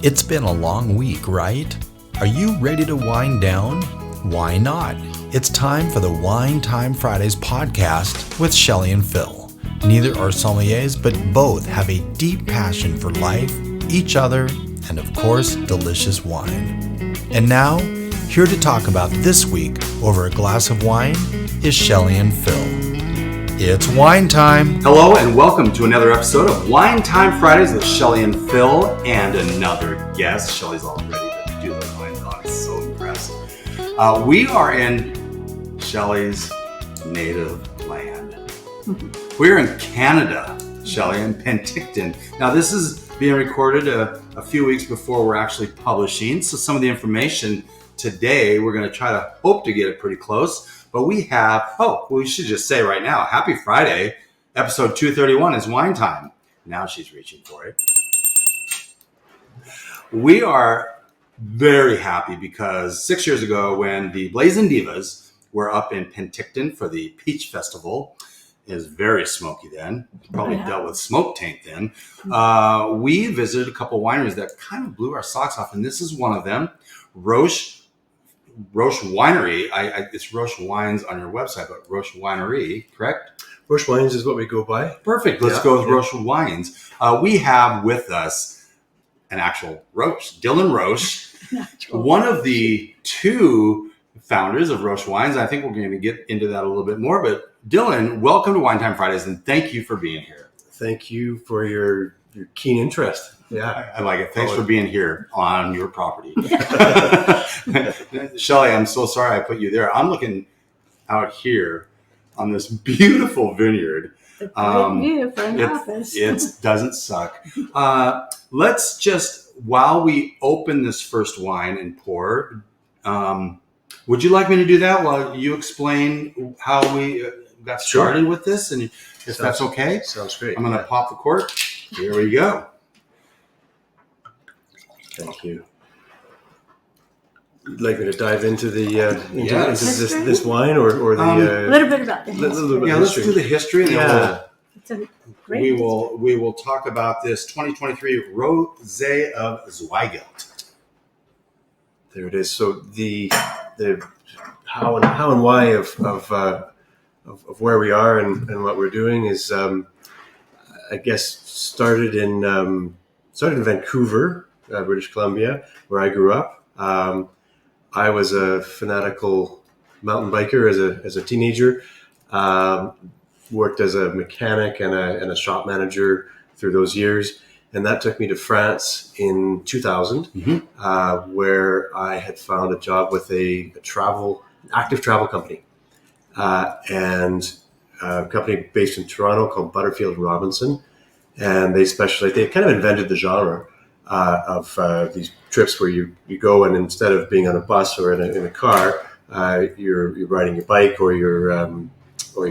It's been a long week, right? Are you ready to wind down? Why not? It's time for the Wine Time Fridays podcast with Shelley and Phil. Neither are sommeliers, but both have a deep passion for life, each other, and of course, delicious wine. And now, here to talk about this week over a glass of wine is Shelley and Phil. It's wine time. Hello and welcome to another episode of Wine Time Fridays with Shelley and Phil and another guest. Shelley's all ready to do the wine. I'm so impressed. We are in Shelley's native land. We're in Canada, Shelley, in Penticton. Now this is being recorded a few weeks before we're actually publishing. So some of the information today, we're going to try to hope to get it pretty close. But we have, we should just say right now, happy Friday. Episode 231 is wine time. Now she's reaching for it. We are very happy because 6 years ago when the Blazing Divas were up in Penticton for the Peach Festival, it was very smoky then, probably dealt with smoke taint then, we visited a couple wineries that kind of blew our socks off. And this is one of them, Roche Winery. It's Roche Wines on your website, but Roche Winery, correct? Roche Wines is what we go by. Perfect. Let's go with Roche Wines. We have with us an actual Roche, Dylan Roche, one of the two founders of Roche Wines. I think we're going to get into that a little bit more. But Dylan, welcome to Wine Time Fridays, and thank you for being here. Thank you for your keen interest. Yeah, I like it. Thanks for being here on your property. Shelley, I'm so sorry I put you there. I'm looking out here on this beautiful vineyard. The great view for an office. It doesn't suck. Let's just, while we open this first wine and pour, would you like me to do that while you explain how we got started with this? And if that's okay? Sounds great. I'm going to pop the cork. Here we go. Thank you. You'd like me to dive into this wine or the a little bit about the history. Let's do the history. And It's a great we will talk about this 2023 Rosé of Zweigelt. There it is. So the how and why of where we are and what we're doing is I guess started in Vancouver, British Columbia, where I grew up. I was a fanatical mountain biker as a teenager. Worked as a mechanic and a shop manager through those years, and that took me to France in 2000, where I had found a job with a active travel company, and a company based in Toronto called Butterfield Robinson, and they kind of invented the genre of these trips where you go and instead of being on a bus or in a car, you're riding your bike or you're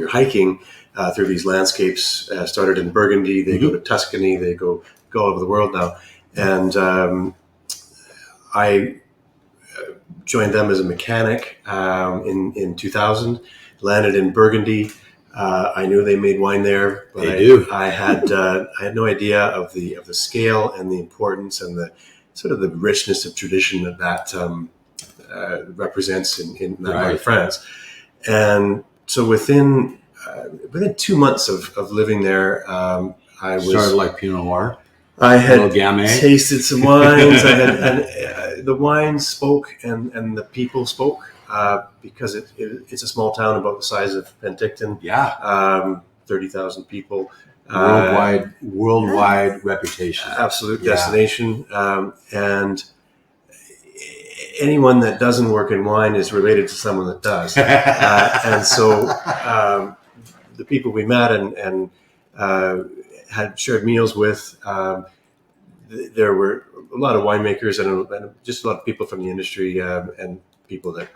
hiking through these landscapes. Started in Burgundy, they go to Tuscany, they go all over the world now, and I joined them as a mechanic in 2000. Landed in Burgundy. I knew they made wine there, but I had no idea of the scale and the importance and the sort of the richness of tradition that represents in that part of France. And so within 2 months of living there, I was started like Pinot Noir. I had tasted some wines. And the wines spoke and the people spoke. Because it's a small town about the size of Penticton. 30,000 people. Worldwide reputation. Absolute destination. And anyone that doesn't work in wine is related to someone that does. And so the people we met and had shared meals with, there were a lot of winemakers and just a lot of people from the industry and people that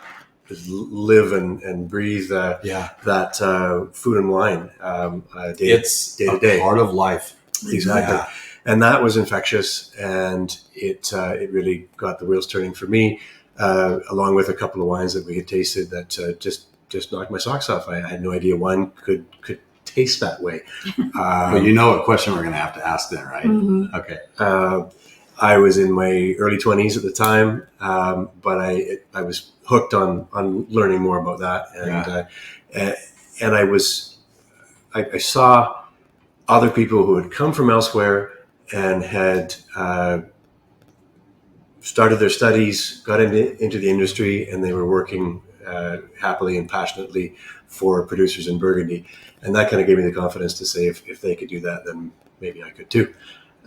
live and breathe that food and wine day to day. Part of life. Exactly. Yeah. And that was infectious, and it really got the wheels turning for me, along with a couple of wines that we had tasted that just knocked my socks off. I had no idea wine could taste that way. Well, you know what question we're going to have to ask then, right? Mm-hmm. Okay. I was in my early 20s at the time, but I was hooked on learning more about that, and I saw other people who had come from elsewhere and had started their studies, got into the industry, and they were working happily and passionately for producers in Burgundy. And that kind of gave me the confidence to say, if they could do that, then maybe I could too.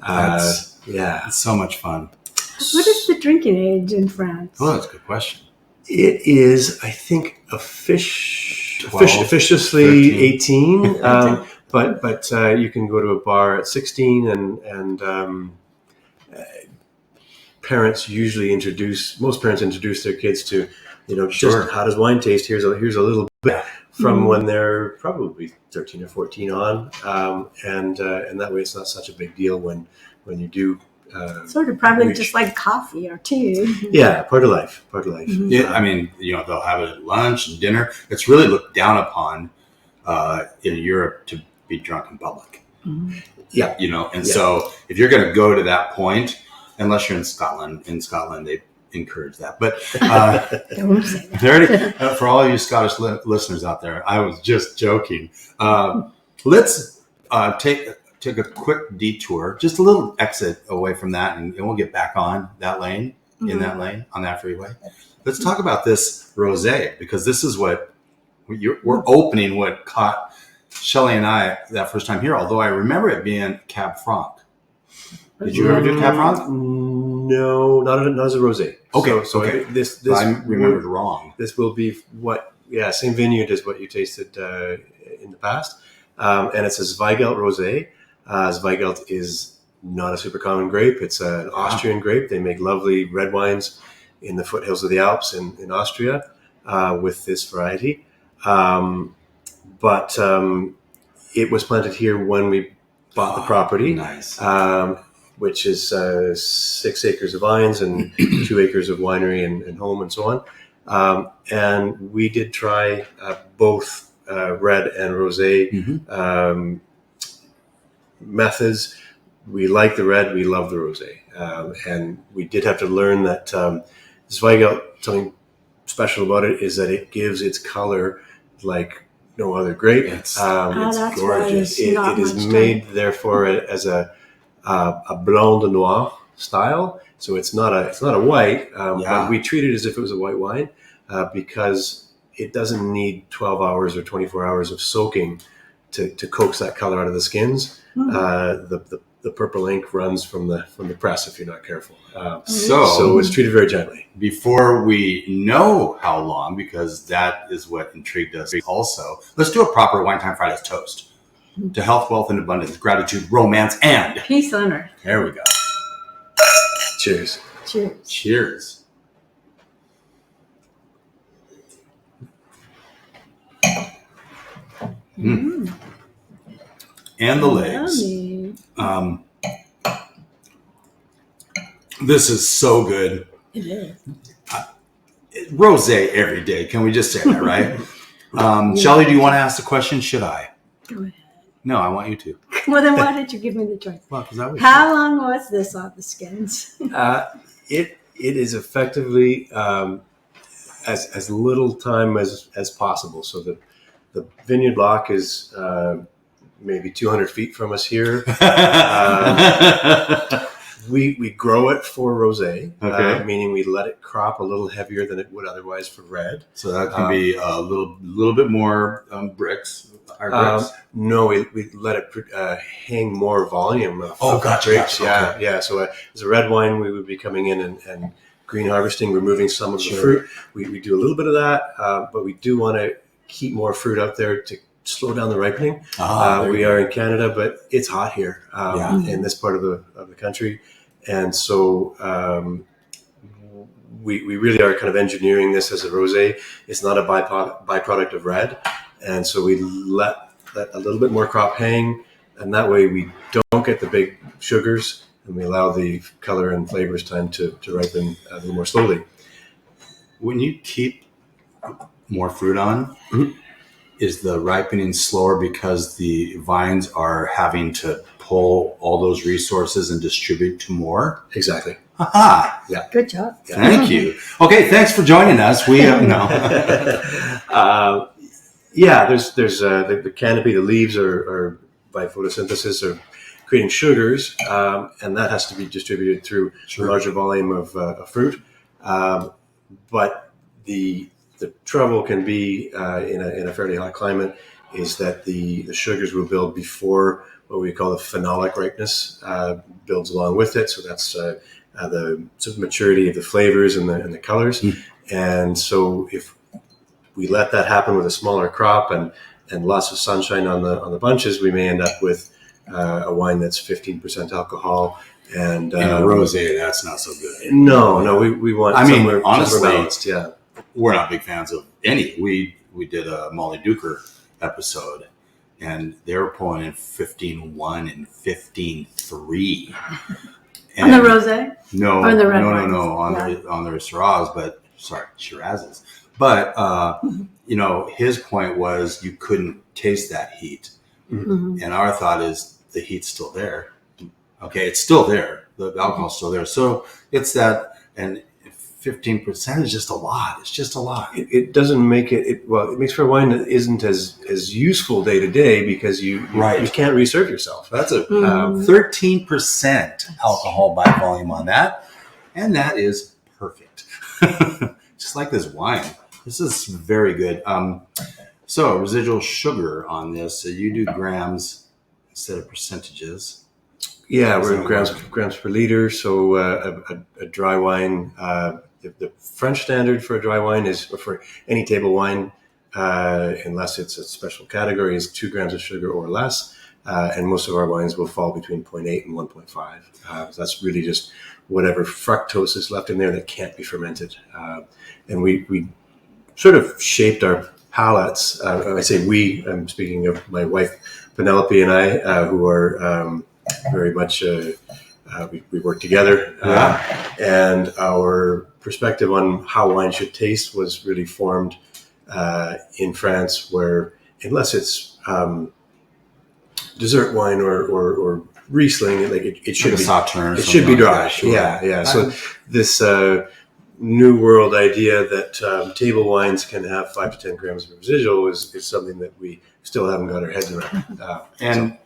It's so much fun. What is the drinking age in France? Oh, that's a good question. It is, I think, officiously 13. 18, but you can go to a bar at 16, and most parents introduce their kids to, just how does wine taste? Here's a little bit from when they're probably 13 or 14 on, and that way it's not such a big deal when you do. Sort of probably just like coffee or tea. Yeah, part of life. Mm-hmm. Yeah, I mean, they'll have it at lunch and dinner. It's really looked down upon in Europe to be drunk in public. Mm-hmm. Yeah, So if you're going to go to that point, unless you're in Scotland, they encourage that. But Don't say that. for all of you Scottish listeners out there, I was just joking. Let's take a quick detour, just a little exit away from that, and we'll get back on that lane, on that freeway. Let's talk about this Rosé, because this is what we're opening, what caught Shelley and I that first time here, although I remember it being Cab Franc. Did you ever do Cab Franc? No, not as a Rosé. Okay, so this I remembered wrong. This will be same vineyard as what you tasted in the past, and it's a Zweigelt Rosé. Zweigelt is not a super common grape. It's an Austrian grape. They make lovely red wines in the foothills of the Alps in Austria with this variety. But it was planted here when we bought the property. Nice. Which is 6 acres of vines and 2 acres of winery and home and so on. And we did try both red and rosé methods. We like the red, we love the rosé. And we did have to learn that Zweigelt, something special about it is that it gives its color like no other grape. It's gorgeous. It is made, therefore, as a blanc de Noir style. So it's not a white, but we treat it as if it was a white wine because it doesn't need 12 hours or 24 hours of soaking to coax that color out of the skins. The purple ink runs from the press if you're not careful. So it's treated very gently. Before we know how long, because that is what intrigued us also, let's do a proper Wine Time Fridays toast. To health, wealth, and abundance, gratitude, romance, and peace on earth. There we go. Cheers. Cheers. Cheers. And the legs. This is so good. It is. Rosé every day. Can we just say that, right? Shelley, do you want to ask the question? Should I? Go ahead. No, I want you to. Well, then why did you give me the choice? Well, how long was this on the skins? It is effectively as little time as possible. So the vineyard block is maybe 200 feet from us here. We grow it for rosé, meaning we let it crop a little heavier than it would otherwise for red. So that can be a little bit more bricks. No, we let it hang more volume. Gotcha. Grapes. Gotcha. Yeah. So as a red wine, we would be coming in and green harvesting, removing some of the fruit. We do a little bit of that, but we do want to keep more fruit out there to slow down the ripening. We are in Canada, but it's hot here in this part of the country, and so we really are kind of engineering this as a rosé. It's not a byproduct of red, and so we let a little bit more crop hang, and that way we don't get the big sugars, and we allow the color and flavors time to ripen a little more slowly. When you keep more fruit on, is the ripening slower because the vines are having to pull all those resources and distribute to more. Exactly. Aha! Good job. Thank you. Okay, thanks for joining us. We no. There's the canopy. The leaves are by photosynthesis are creating sugars, and that has to be distributed through a larger volume of fruit. But the trouble can be in a fairly hot climate is that the sugars will build before what we call the phenolic ripeness builds along with it. So that's the sort of maturity of the flavors and the colors. Mm. And so if we let that happen with a smaller crop and lots of sunshine on the bunches, we may end up with a wine that's 15% alcohol. And a rosé, that's not so good. No, we want. I mean, honestly, balanced, yeah. We're not big fans of any. We did a Molly Duker episode, and they were pulling in 15.1 and 15.3. On the rosé? No, or the red no, wines? on their Shirazes. But his point was you couldn't taste that heat, and our thought is the heat's still there. Okay, it's still there. The alcohol's still there. So it's that, and 15% is just a lot. It's just a lot. It doesn't make it makes for a wine that isn't as useful day to day because you can't reserve yourself. That's a 13% alcohol by volume on that, and that is perfect. Just like this wine. This is very good. So residual sugar on this. So you do grams instead of percentages. Yeah, we're in grams per liter. So a dry wine, the French standard for a dry wine is, or for any table wine, unless it's a special category, is 2 grams of sugar or less. And most of our wines will fall between 0.8 and 1.5. So that's really just whatever fructose is left in there that can't be fermented. And we sort of shaped our palates. I say we, I'm speaking of my wife, Pénélope, and I, who are very much, we work together. And our perspective on how wine should taste was really formed in France, where unless it's dessert wine or Riesling, it should be Sauterne. It should be dry. Sure. Yeah. So this new world idea that table wines can have 5 to 10 grams of residual is something that we still haven't got our heads around.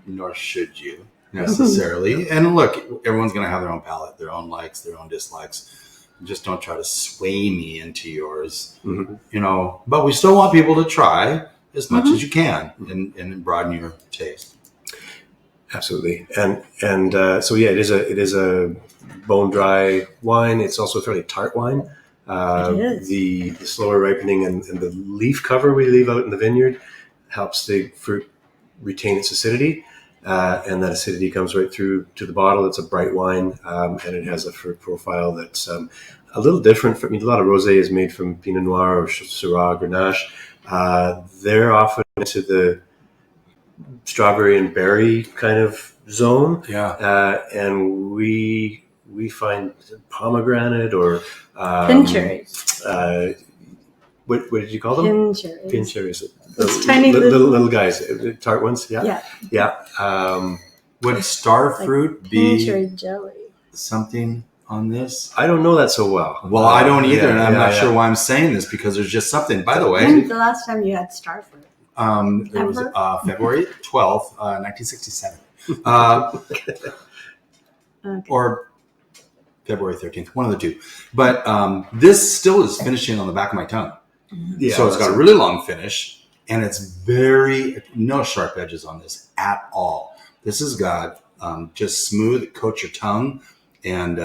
Nor should you necessarily. And look, everyone's going to have their own palate, their own likes, their own dislikes. Just don't try to sway me into yours. But we still want people to try as much as you can and broaden your taste. Absolutely. And so it is a bone dry wine. It's also a fairly tart wine. It is. The slower ripening and the leaf cover we leave out in the vineyard helps the fruit retain its acidity. And that acidity comes right through to the bottle. It's a bright wine, and it has a fruit profile that's a little different. A lot of rosé is made from Pinot Noir or Syrah, Grenache. They're often into the strawberry and berry kind of zone. And we find pomegranate or Pin cherries. What did you call them? Pin cherries. It's tiny little guys, tart ones. Yeah. Would star fruit be pin cherry jelly? Something on this? I don't know that so well. Well, I don't either, and I'm not sure why I'm saying this because there's just something. By the way, when's the last time you had star fruit? It was February 12th, 1967, or February 13th, one of the two. But this still is finishing on the back of my tongue. Yeah, so it's got a really long finish, and it's no sharp edges on this at all. This has got just smooth, it coats your tongue, and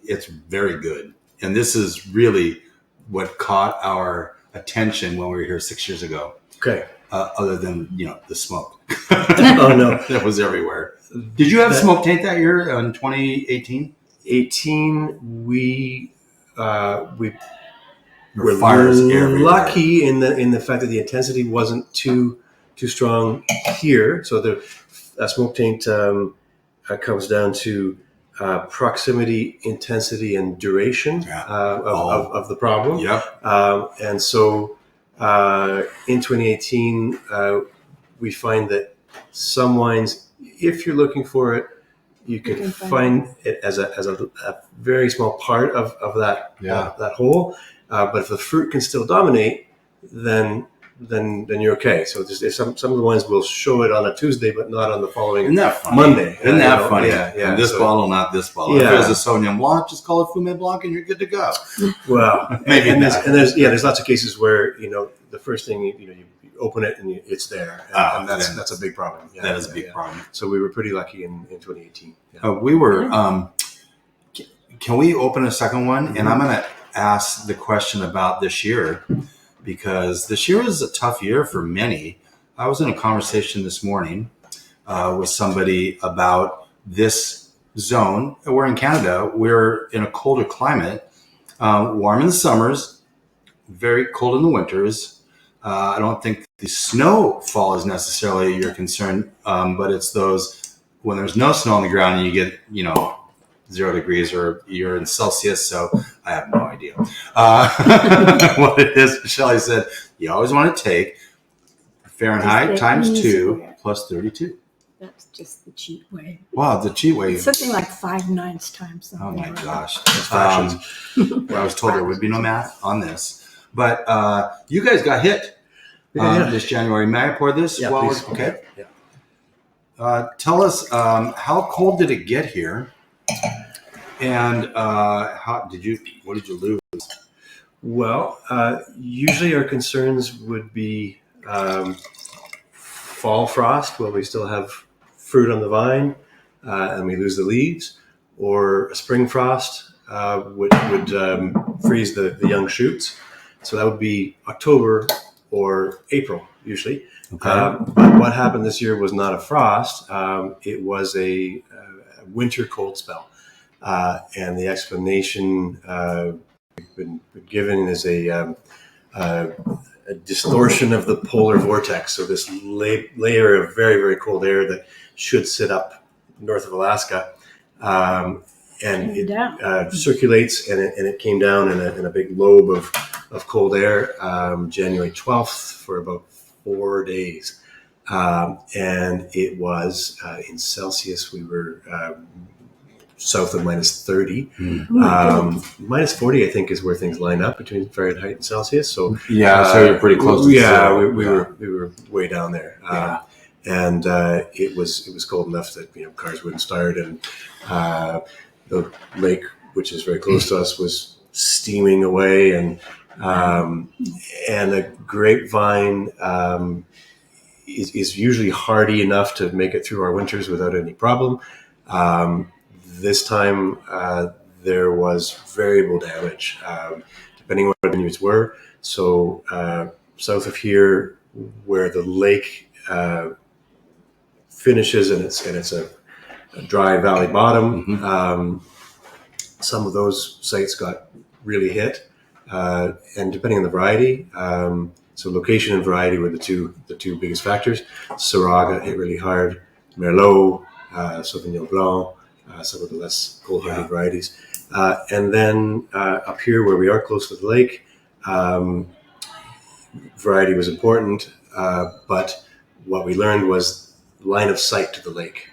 it's very good. And this is really what caught our attention when we were here 6 years ago. Okay. Other than, the smoke. Oh, no. That was everywhere. Did you have smoke taint that year in 2018? 18, we were fires lucky in the fact that the intensity wasn't too strong here. So the smoke taint comes down to proximity, intensity, and duration of the problem. Yep. And so in 2018, we find that some wines, if you're looking for it, you can can find find it as a very small part of that that whole. But if the fruit can still dominate, then you're okay. So if some of the wines will show it on a Tuesday, but not on the following Isn't that funny? Monday. Isn't that funny? Yeah, yeah. And this bottle, not this bottle. Yeah. If it was a Sauvignon Blanc, just call it Fumé Blanc and you're good to go. Well, Maybe and not. there's lots of cases where the first thing you open it and it's there, and that's a big problem. Yeah, That is a big problem. So we were pretty lucky in 2018. Yeah. We were. Can we open a second one? And I'm going to ask the question about this year, because this year was a tough year for many. I was in a conversation this morning with somebody about this zone. We're in Canada. We're in a colder climate, warm in the summers, very cold in the winters. I don't think the snowfall is necessarily your concern, but it's those when there's no snow on the ground and you get, 0 degrees or you're in Celsius. So I have no idea what it is. Shelley said, you always want to take Fahrenheit times 2 plus 32. That's just the cheat way. Wow, the cheat way. It's something like 5 nines times something. Oh my like gosh. Fractions. I was told there would be no math on this. But you guys got hit this January. May I pour this? Yeah, Well, please. okay. Yeah. Tell us, how cold did it get here? And what did you lose? Well, usually our concerns would be fall frost, where we still have fruit on the vine and we lose the leaves, or a spring frost, which would freeze the young shoots. So that would be October or April, usually. Okay. But what happened this year was not a frost. It was a winter cold spell. And the explanation we've been given is a distortion of the polar vortex. So this layer of very, very cold air that should sit up north of Alaska. And it circulates, and it came down in a big lobe of cold air January 12th for about 4 days. And it was in Celsius, we were south of minus 30. Minus 40, I think, is where things line up between Fahrenheit and Celsius. So so you're pretty close to zero. we were way down there. And it was cold enough that cars wouldn't start, and the lake, which is very close to us, was steaming away, and the grapevine is usually hardy enough to make it through our winters without any problem. This time there was variable damage depending on what the vineyards were. So south of here, where the lake finishes, and it's a dry valley bottom. Some of those sites got really hit, and depending on the variety, so location and variety were the two biggest factors. Syrah got hit really hard. Merlot, Sauvignon Blanc, some of the less cold-hardy varieties, and then up here where we are close to the lake, variety was important, but what we learned was line of sight to the lake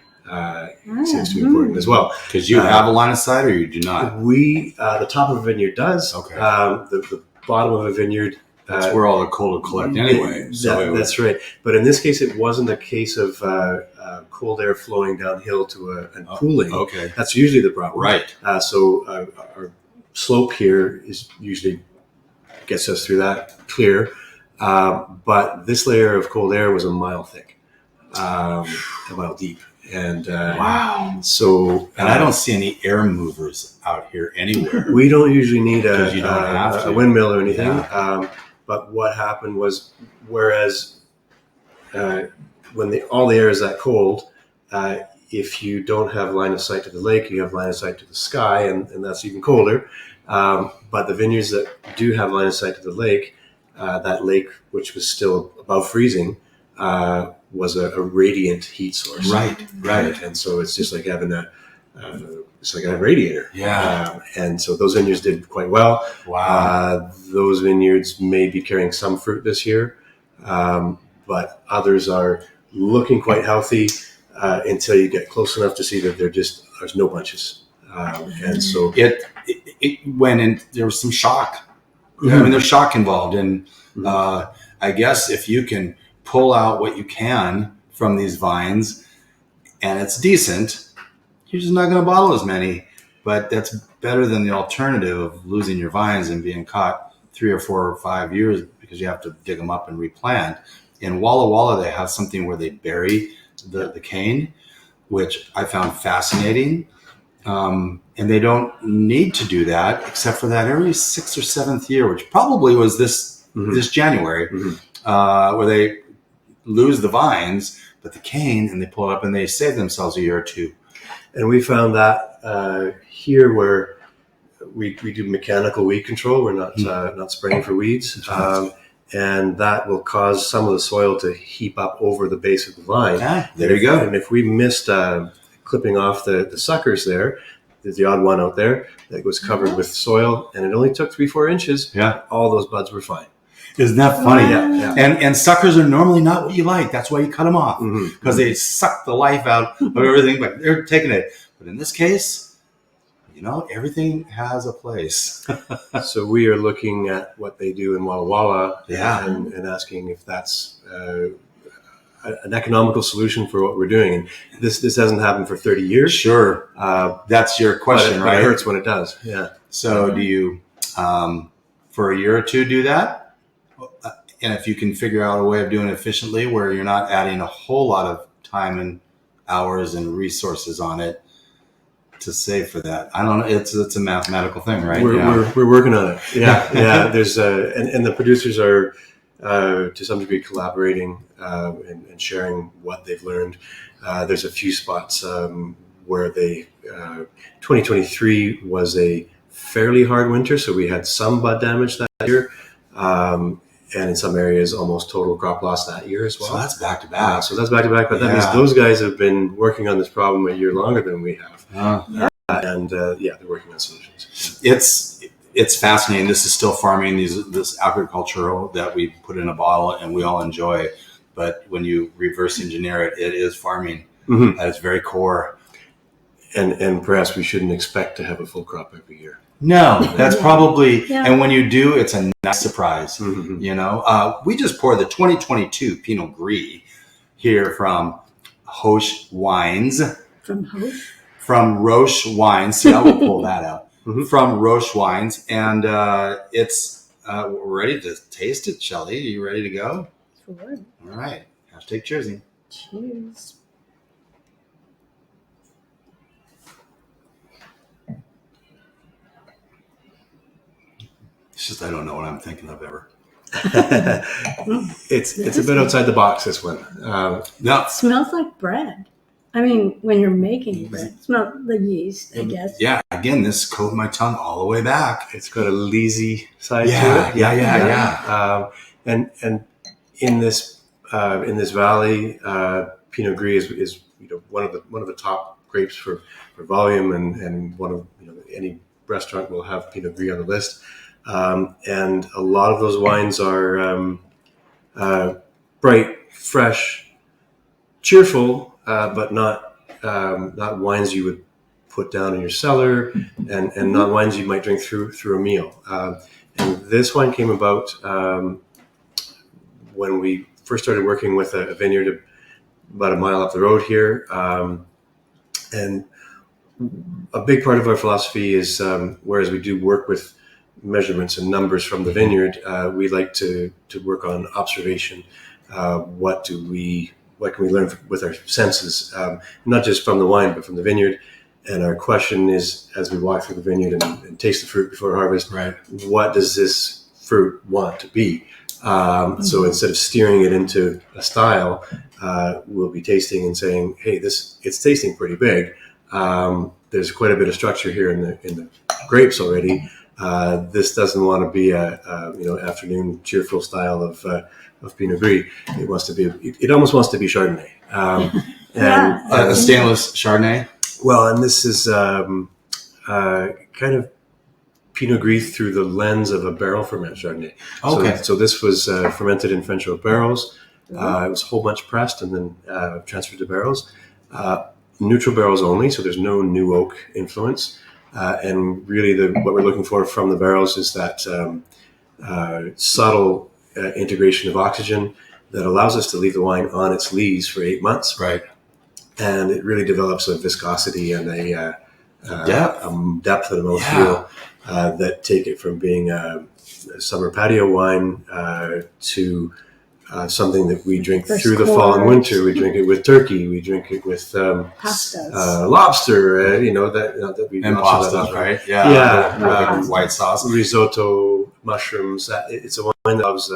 seems to be important as well. Because you have a line of sight, or you do not? We the top of a vineyard does. Okay. The bottom of a vineyard. That's where all the cold will collect anyway. That's right. But in this case, it wasn't a case of cold air flowing downhill to and cooling. Okay. That's usually the problem. Right. So our slope here is usually gets us through that clear. But this layer of cold air was a mile thick, a mile deep. And wow. So and I don't see any air movers out here anywhere. We don't usually need a windmill or anything. Yeah. But what happened was, whereas when all the air is that cold, if you don't have line of sight to the lake, you have line of sight to the sky, and that's even colder. But the vineyards that do have line of sight to the lake, that lake, which was still above freezing, was a radiant heat source. Right. And so it's just like having it's like a radiator. Yeah. And so those vineyards did quite well. Wow. Those vineyards may be carrying some fruit this year, but others are looking quite healthy until you get close enough to see that there's no bunches. And so it went in. There was some shock. I mean, there's shock involved, and I guess if you can pull out what you can from these vines, and it's decent, you're just not going to bottle as many. But that's better than the alternative of losing your vines and being caught 3 or 4 or 5 years because you have to dig them up and replant. In Walla Walla, they have something where they bury the cane, which I found fascinating. And they don't need to do that except for that every 6th or 7th year, which probably was this January, where they lose the vines, but the cane, and they pull it up and they save themselves a year or two. And we found that here where we do mechanical weed control. We're not spraying for weeds. And that will cause some of the soil to heap up over the base of the vine. There you go. And if we missed clipping off the suckers there's the odd one out there that was covered with soil, and it only took 3-4 inches. Yeah. All those buds were fine. Isn't that funny? Yeah. And suckers are normally not what you like. That's why you cut them off, because they suck the life out of everything, but they're taking it. But in this case, everything has a place. So we are looking at what they do in Walla Walla and asking if that's an economical solution for what we're doing. And this hasn't happened for 30 years. Sure. That's your question, right? It hurts when it does. Yeah. So do you, for a year or two, do that? And if you can figure out a way of doing it efficiently where you're not adding a whole lot of time and hours and resources on it to save for that. I don't know. It's a mathematical thing, right? We're working on it. Yeah. There's and the producers are to some degree collaborating and sharing what they've learned. There's a few spots where 2023 was a fairly hard winter, so we had some bud damage that year. And in some areas, almost total crop loss that year as well. So that's back to back. But that means those guys have been working on this problem a year longer than we have. And they're working on solutions. It's fascinating. This is still farming, this agricultural that we put in a bottle and we all enjoy. But when you reverse engineer it, it is farming at its very core. And perhaps we shouldn't expect to have a full crop every year. No, that's probably, and when you do, it's a nice surprise. We just poured the 2022 Pinot Gris here from Roche Wines. From Roche Wines. See, I will pull that out. From Roche Wines. And we're ready to taste it, Shelley. Are you ready to go? Sure. All right. Hashtag cheersing. Cheers. It's just I don't know what I'm thinking of ever. It's a bit outside the box, this one. No. It smells like bread. I mean, when you're making bread, it's not the yeast, I guess. Yeah. Again, this coated my tongue all the way back. It's got a leesy side to it. Yeah. And in this valley, Pinot Gris is one of the top grapes for volume, and one of any restaurant will have Pinot Gris on the list. And a lot of those wines are bright, fresh, cheerful, but not wines you would put down in your cellar, and not wines you might drink through a meal. And this wine came about when we first started working with a vineyard about a mile up the road here. And a big part of our philosophy is, whereas we do work with measurements and numbers from the vineyard, we like to work on observation. What can we learn with our senses, not just from the wine, but from the vineyard? And our question is, as we walk through the vineyard and taste the fruit before harvest, right, what does this fruit want to be? So instead of steering it into a style, we'll be tasting and saying, hey, it's tasting pretty big. There's quite a bit of structure here in the grapes already. This doesn't want to be a afternoon cheerful style of Pinot Gris. It almost wants to be Chardonnay. A stainless Chardonnay. Well, and this is kind of Pinot Gris through the lens of a barrel ferment Chardonnay. Okay. So this was fermented in French oak barrels, It was a whole bunch pressed and then transferred to barrels. Neutral barrels only, so there's no new oak influence. And really what we're looking for from the barrels is that subtle integration of oxygen that allows us to leave the wine on its lees for 8 months. Right. And it really develops a viscosity and a depth of the mouthfeel that take it from being a summer patio wine to something that we drink through the fall and winter. We drink it with turkey. We drink it with lobster. That we and pasta, right? White sauce, risotto, mushrooms. It's a wine that loves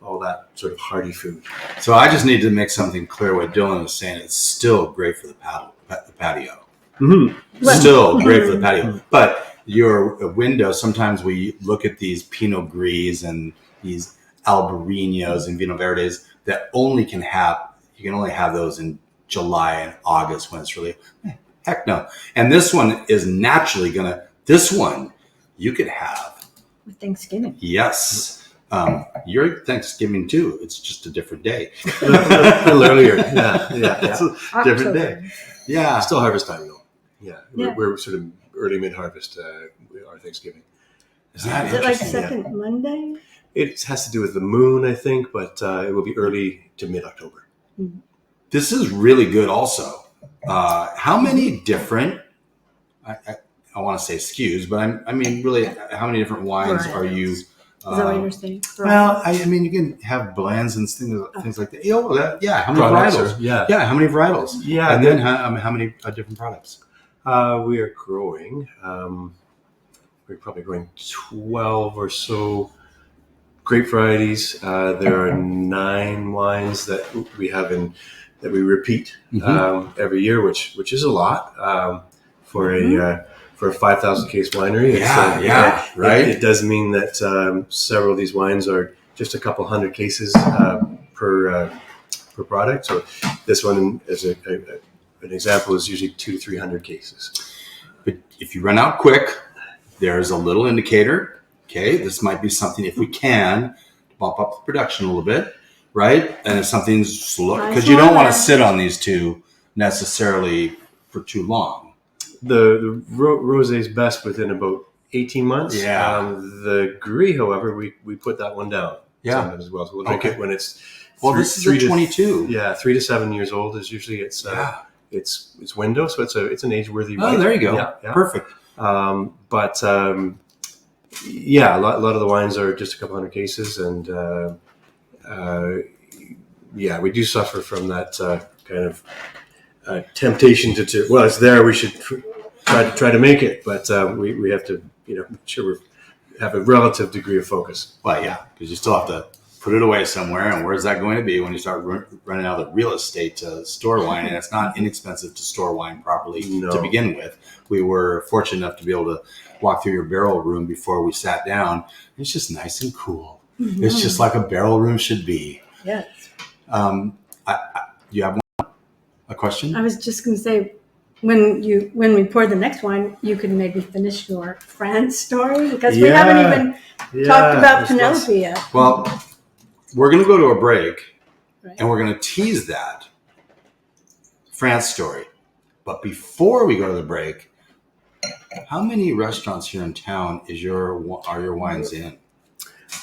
all that sort of hearty food. So I just need to make something clear. What Dylan was saying, it's still great for the patio. Mm-hmm. Still great for the patio. But your window, sometimes we look at these Pinot Gris and these Albariños and Vino Verdes that you can only have those in July and August when it's really, heck no. And this one is naturally this one you could have with Thanksgiving. Yes. Your Thanksgiving too. It's just a different day. A little earlier. Yeah. It's a different day. Yeah. Still harvest time though. Yeah. We're sort of early mid-harvest, our Thanksgiving. Is it like second Monday? It has to do with the moon, I think, but it will be early to mid-October. Mm-hmm. This is really good also. How many different, I want to say SKUs, but I mean really, how many different wines are you... Is that what you're saying? Well, I mean, you can have blends and things like that. How many varietals? How many varietals? Yeah. And then how many different products? We are growing. We're probably growing 12 or so grape varieties. There are 9 wines that we have that we repeat every year, which is a lot for a 5,000 case winery. Right. It does mean that several of these wines are just a couple hundred cases per product. So this one, as an example, is usually 200 to 300 cases. But if you run out quick, there's a little indicator. Okay, this might be something, if we can, bump up the production a little bit, right? And if something's slow, because you don't want to sit on these two necessarily for too long. The Rosé is best within about 18 months. Yeah. The Gris, however, we put that one down sometimes as well. So we'll drink it when it's this is a 22. 3 to 7 years old is usually its window. So it's an age-worthy wine. Oh, there you go. Yeah. Perfect. A lot of the wines are just a couple hundred cases, and we do suffer from that kind of temptation to well, it's there. We should try to make it, but we have to make sure we have a relative degree of focus. Well, because you still have to put it away somewhere, and where's that going to be when you start running out of the real estate to store wine? And it's not inexpensive to store wine properly to begin with. We were fortunate enough to be able to walk through your barrel room before we sat down. It's just nice and cool. Mm-hmm. It's just like a barrel room should be. Yes. You have a question? I was just going to say, when we pour the next wine, you could maybe finish your France story, because we haven't even talked about Pénélope yet. Well, we're going to go to a break, and we're going to tease that France story. But before we go to the break, how many restaurants here in town are your wines in?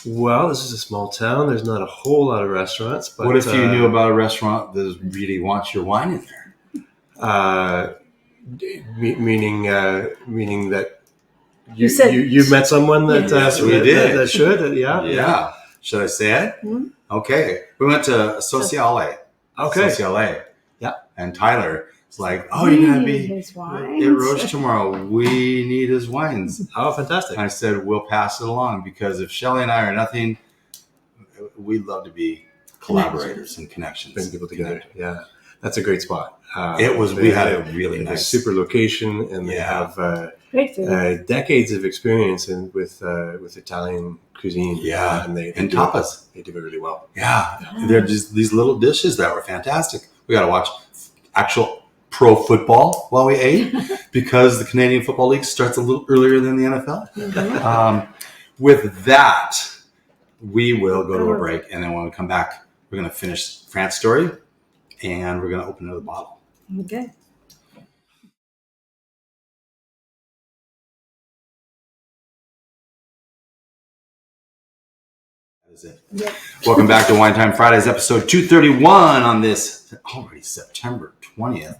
Well, this is a small town. There's not a whole lot of restaurants. But what if you knew about a restaurant that really wants your wine in there? Meaning that you've met someone that that should. Yeah. Should I say it? Mm-hmm. Okay. We went to Sociale. Okay. Sociale. Yeah. And Tyler is like, you're going to be his at Roche tomorrow. We need his wines. Oh, fantastic. And I said, we'll pass it along, because if Shelley and I are nothing, we'd love to be collaborators and connections. Bring people together. Yeah. That's a great spot. We had a really nice, super location, and they have great food. Decades of experience with Italian cuisine. Yeah, and they tapas. They do it really well. Yeah, they're just these little dishes that were fantastic. We got to watch actual pro football while we ate, because the Canadian Football League starts a little earlier than the NFL. Mm-hmm. With that, we will go to a break, and then when we come back, We're going to finish France story, and we're going to open another bottle. Okay. That is it. Yep. Welcome back to Wine Time Fridays, episode 231 on this already September 20th.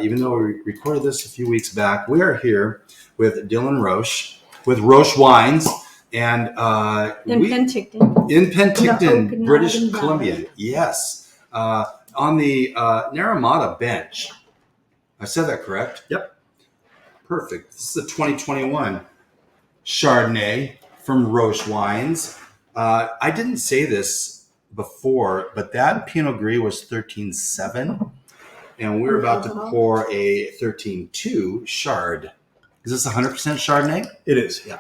Even though we recorded this a few weeks back, we are here with Dylan Roche with Roche Wines and Penticton. in Penticton, No, British Okanagan Columbia. Valley. Yes, on the Naramata bench. I said that correct? Yep. Perfect. This is a 2021 Chardonnay from Roche Wines. I didn't say this before, but that Pinot Gris was 13.7, and we're about to pour a 13.2 Chard. Is this 100% Chardonnay? It is, yeah.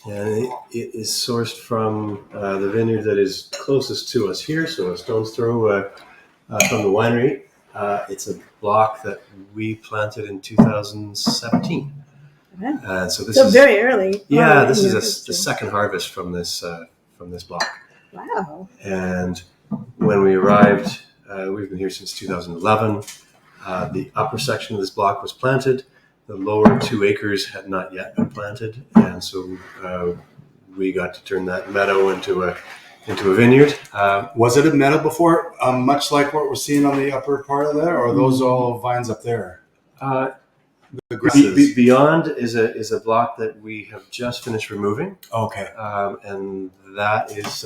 And it is sourced from the vineyard that is closest to us here, so a stone's throw from the winery. It's a block that we planted in 2017. So this is very early. Yeah, this is the second harvest from this block. Wow. And when we arrived, we've been here since 2011. The upper section of this block was planted. The lower 2 acres had not yet been planted, and so we got to turn that meadow into a vineyard. Was it a meadow before, much like what we're seeing on the upper part of there, or are those all vines up there? The grasses. Beyond is a block that we have just finished removing. Okay. And that is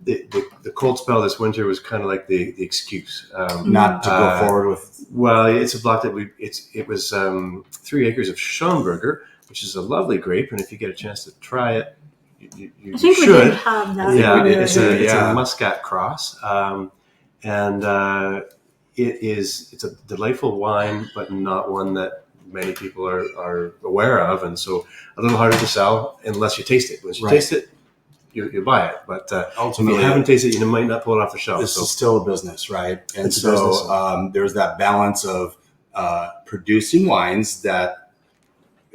the cold spell this winter was kind of like the excuse Not to go forward with. Well, it's a block that it was 3 acres of Schomburger, which is a lovely grape, and if you get a chance to try it, you I think should. we did have that. Yeah, it's Yeah. a Muscat cross, and it's a delightful wine, but not one that many people are aware of, and so a little harder to sell unless you taste it. Once you taste it, you buy it. But Ultimately, if you haven't tasted it, you might not pull it off the shelf. This is still a business, right? And It's a so business. there's that balance of producing wines that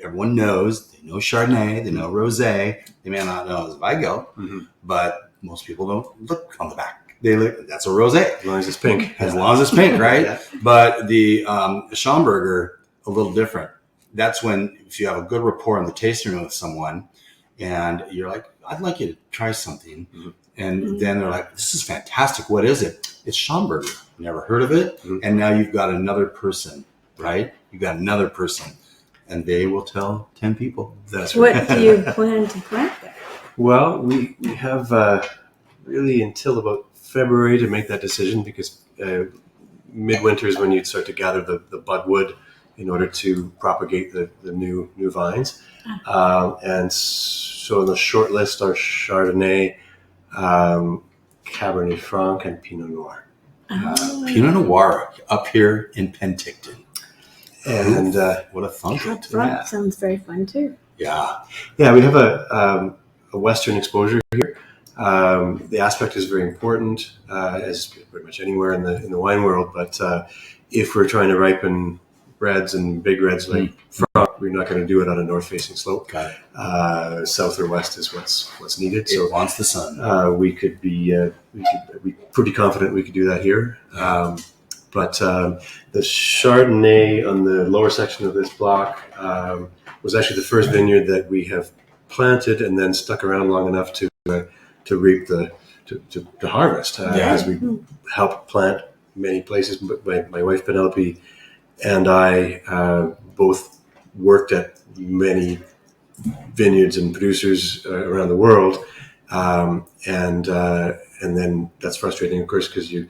everyone knows. They know Chardonnay, they know Rosé. They may not know Zweigelt, but most people don't look on the back. They look, that's a Rosé. As long as it's pink. As long as it's pink, right? Yeah. But the Schomburger, a little different. That's when, if you have a good rapport in the tasting room with someone and you're like, I'd like you to try something. And then they're like, this is fantastic. What is it? It's Schomburger. Never heard of it. And now you've got another person, right? You've got another person. And they will tell 10 people. That's right. What do you plan to plant there? Well, we have really until about February to make that decision, because midwinter is when you'd start to gather the budwood in order to propagate the new vines. And so in the short list are Chardonnay, Cabernet Franc, and Pinot Noir. Pinot Noir up here in Penticton. And what a fun That front sounds very fun too. Yeah. yeah, we have a Western exposure here. The aspect is very important, as pretty much anywhere in the wine world. But if we're trying to ripen reds and big reds like Franc, we're not going to do it on a north-facing slope. Got it. South or west is what's needed. It wants the sun. We could be pretty confident we could do that here. But the Chardonnay on the lower section of this block was actually the first vineyard that we have planted and then stuck around long enough to reap to harvest. As we helped plant many places. My wife Pénélope and I both worked at many vineyards and producers around the world, and then that's frustrating, of course, because you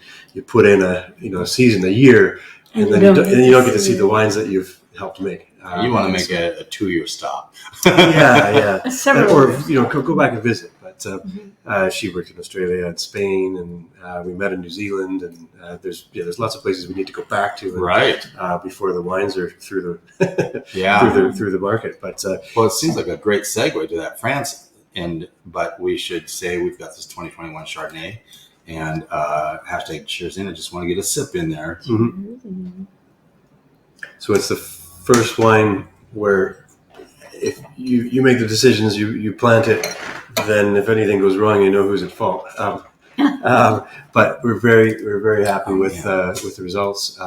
put in a season, a year, and then you don't get to see the wines that you've helped make. You want to make a 2-year stop. Yeah. Several Or years. go back and visit. But she worked in Australia and Spain, and we met in New Zealand, and there's lots of places we need to go back to, Right. Before the wines are through the Yeah. through the market. But Well, it seems like a great segue to that France. But we should say we've got this 2021 Chardonnay, and hashtag cheers in. I just want to get a sip in there. so it's the first wine where if you make the decisions, you plant it, then if anything goes wrong, you know who's at fault. But we're very happy with the results.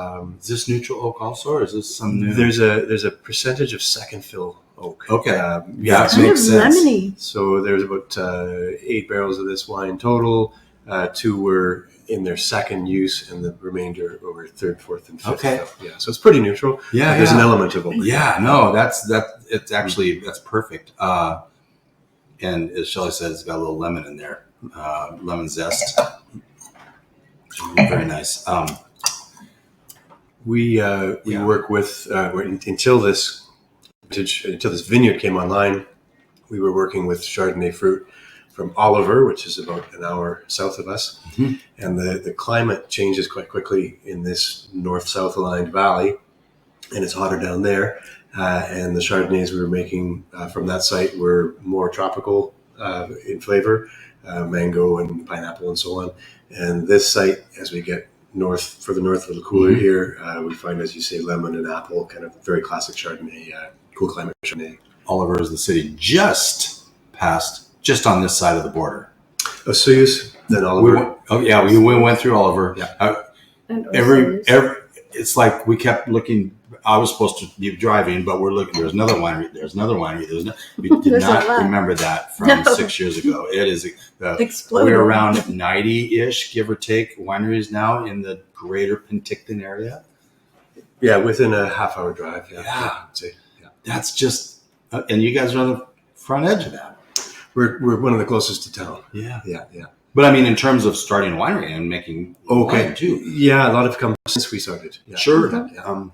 Is this neutral oak also, or is this some new? There's a percentage of second fill oak. Okay. Yeah, It's kind of lemony. So there's about 8 barrels of this wine total. 2 were in their second use, and the remainder over third, fourth, and fifth. Okay. Fill. Yeah, so it's pretty neutral. Yeah, There's an element of oak. Yeah, no, that's perfect. And as Shelley said, it's got a little lemon in there, lemon zest. Very nice. We work with until this vineyard came online. We were working with Chardonnay fruit from Oliver, which is about an hour south of us. Mm-hmm. And the climate changes quite quickly in this north-south aligned valley, and it's hotter down there. And the Chardonnays we were making from that site were more tropical in flavor, mango and pineapple and so on. And this site, as we get further north, a little cooler here, we find, as you say, lemon and apple, kind of very classic Chardonnay, cool climate Chardonnay. Oliver is the city just on this side of the border. Osoyoos, then Oliver. We went through Oliver. Yeah. And Every it's like we kept looking. I was supposed to be driving, but we're looking. There's another winery. We did not remember that from 6 years ago. It is exploded. We're around 90-ish, give or take, wineries now in the greater Penticton area. Yeah, within a half-hour drive. Yeah. I'd say. Yeah. That's just, and you guys are on the front edge of that. We're one of the closest to town. Yeah. Yeah. But I mean, in terms of starting a winery and making wine too. Yeah, a lot have come since we started. Yeah. Sure. Yeah.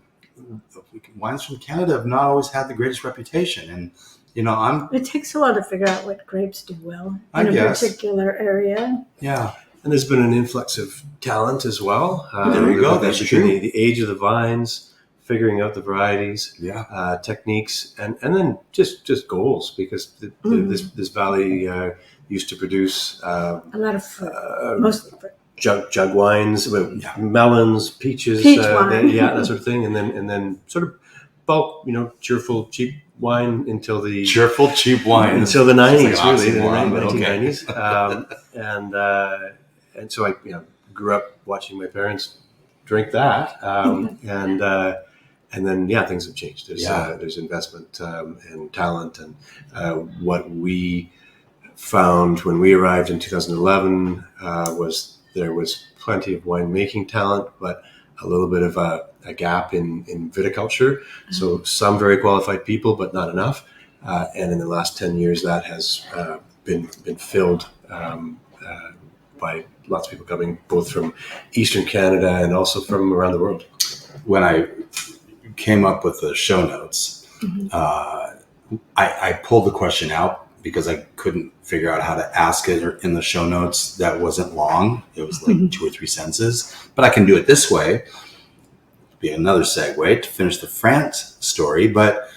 Wines from Canada have not always had the greatest reputation, and It takes a while to figure out what grapes do well I in guess. a particular area. Yeah. And there's been an influx of talent as well. There you go. That's true. The age of the vines, figuring out the varieties, techniques, and then just goals, because this valley used to produce A lot of fruit, mostly fruit. jug wines, melons, peaches, Peach wine. that sort of thing, and then sort of bulk, cheerful, cheap wine until the Cheerful, cheap wine. until the 90s, like really, the oxymoron, but okay. 1990s, and so I grew up watching my parents drink that, and then things have changed. There's investment and talent, and what we found when we arrived in 2011 was there was plenty of winemaking talent, but a little bit of a gap in viticulture. So some very qualified people, but not enough. And in the last 10 years, that has been filled by lots of people coming both from Eastern Canada and also from around the world. When I came up with the show notes, I pulled the question out because I couldn't figure out how to ask it in the show notes. That wasn't long. It was like 2 or 3 sentences, but I can do it this way. Be another segue to finish the France story. But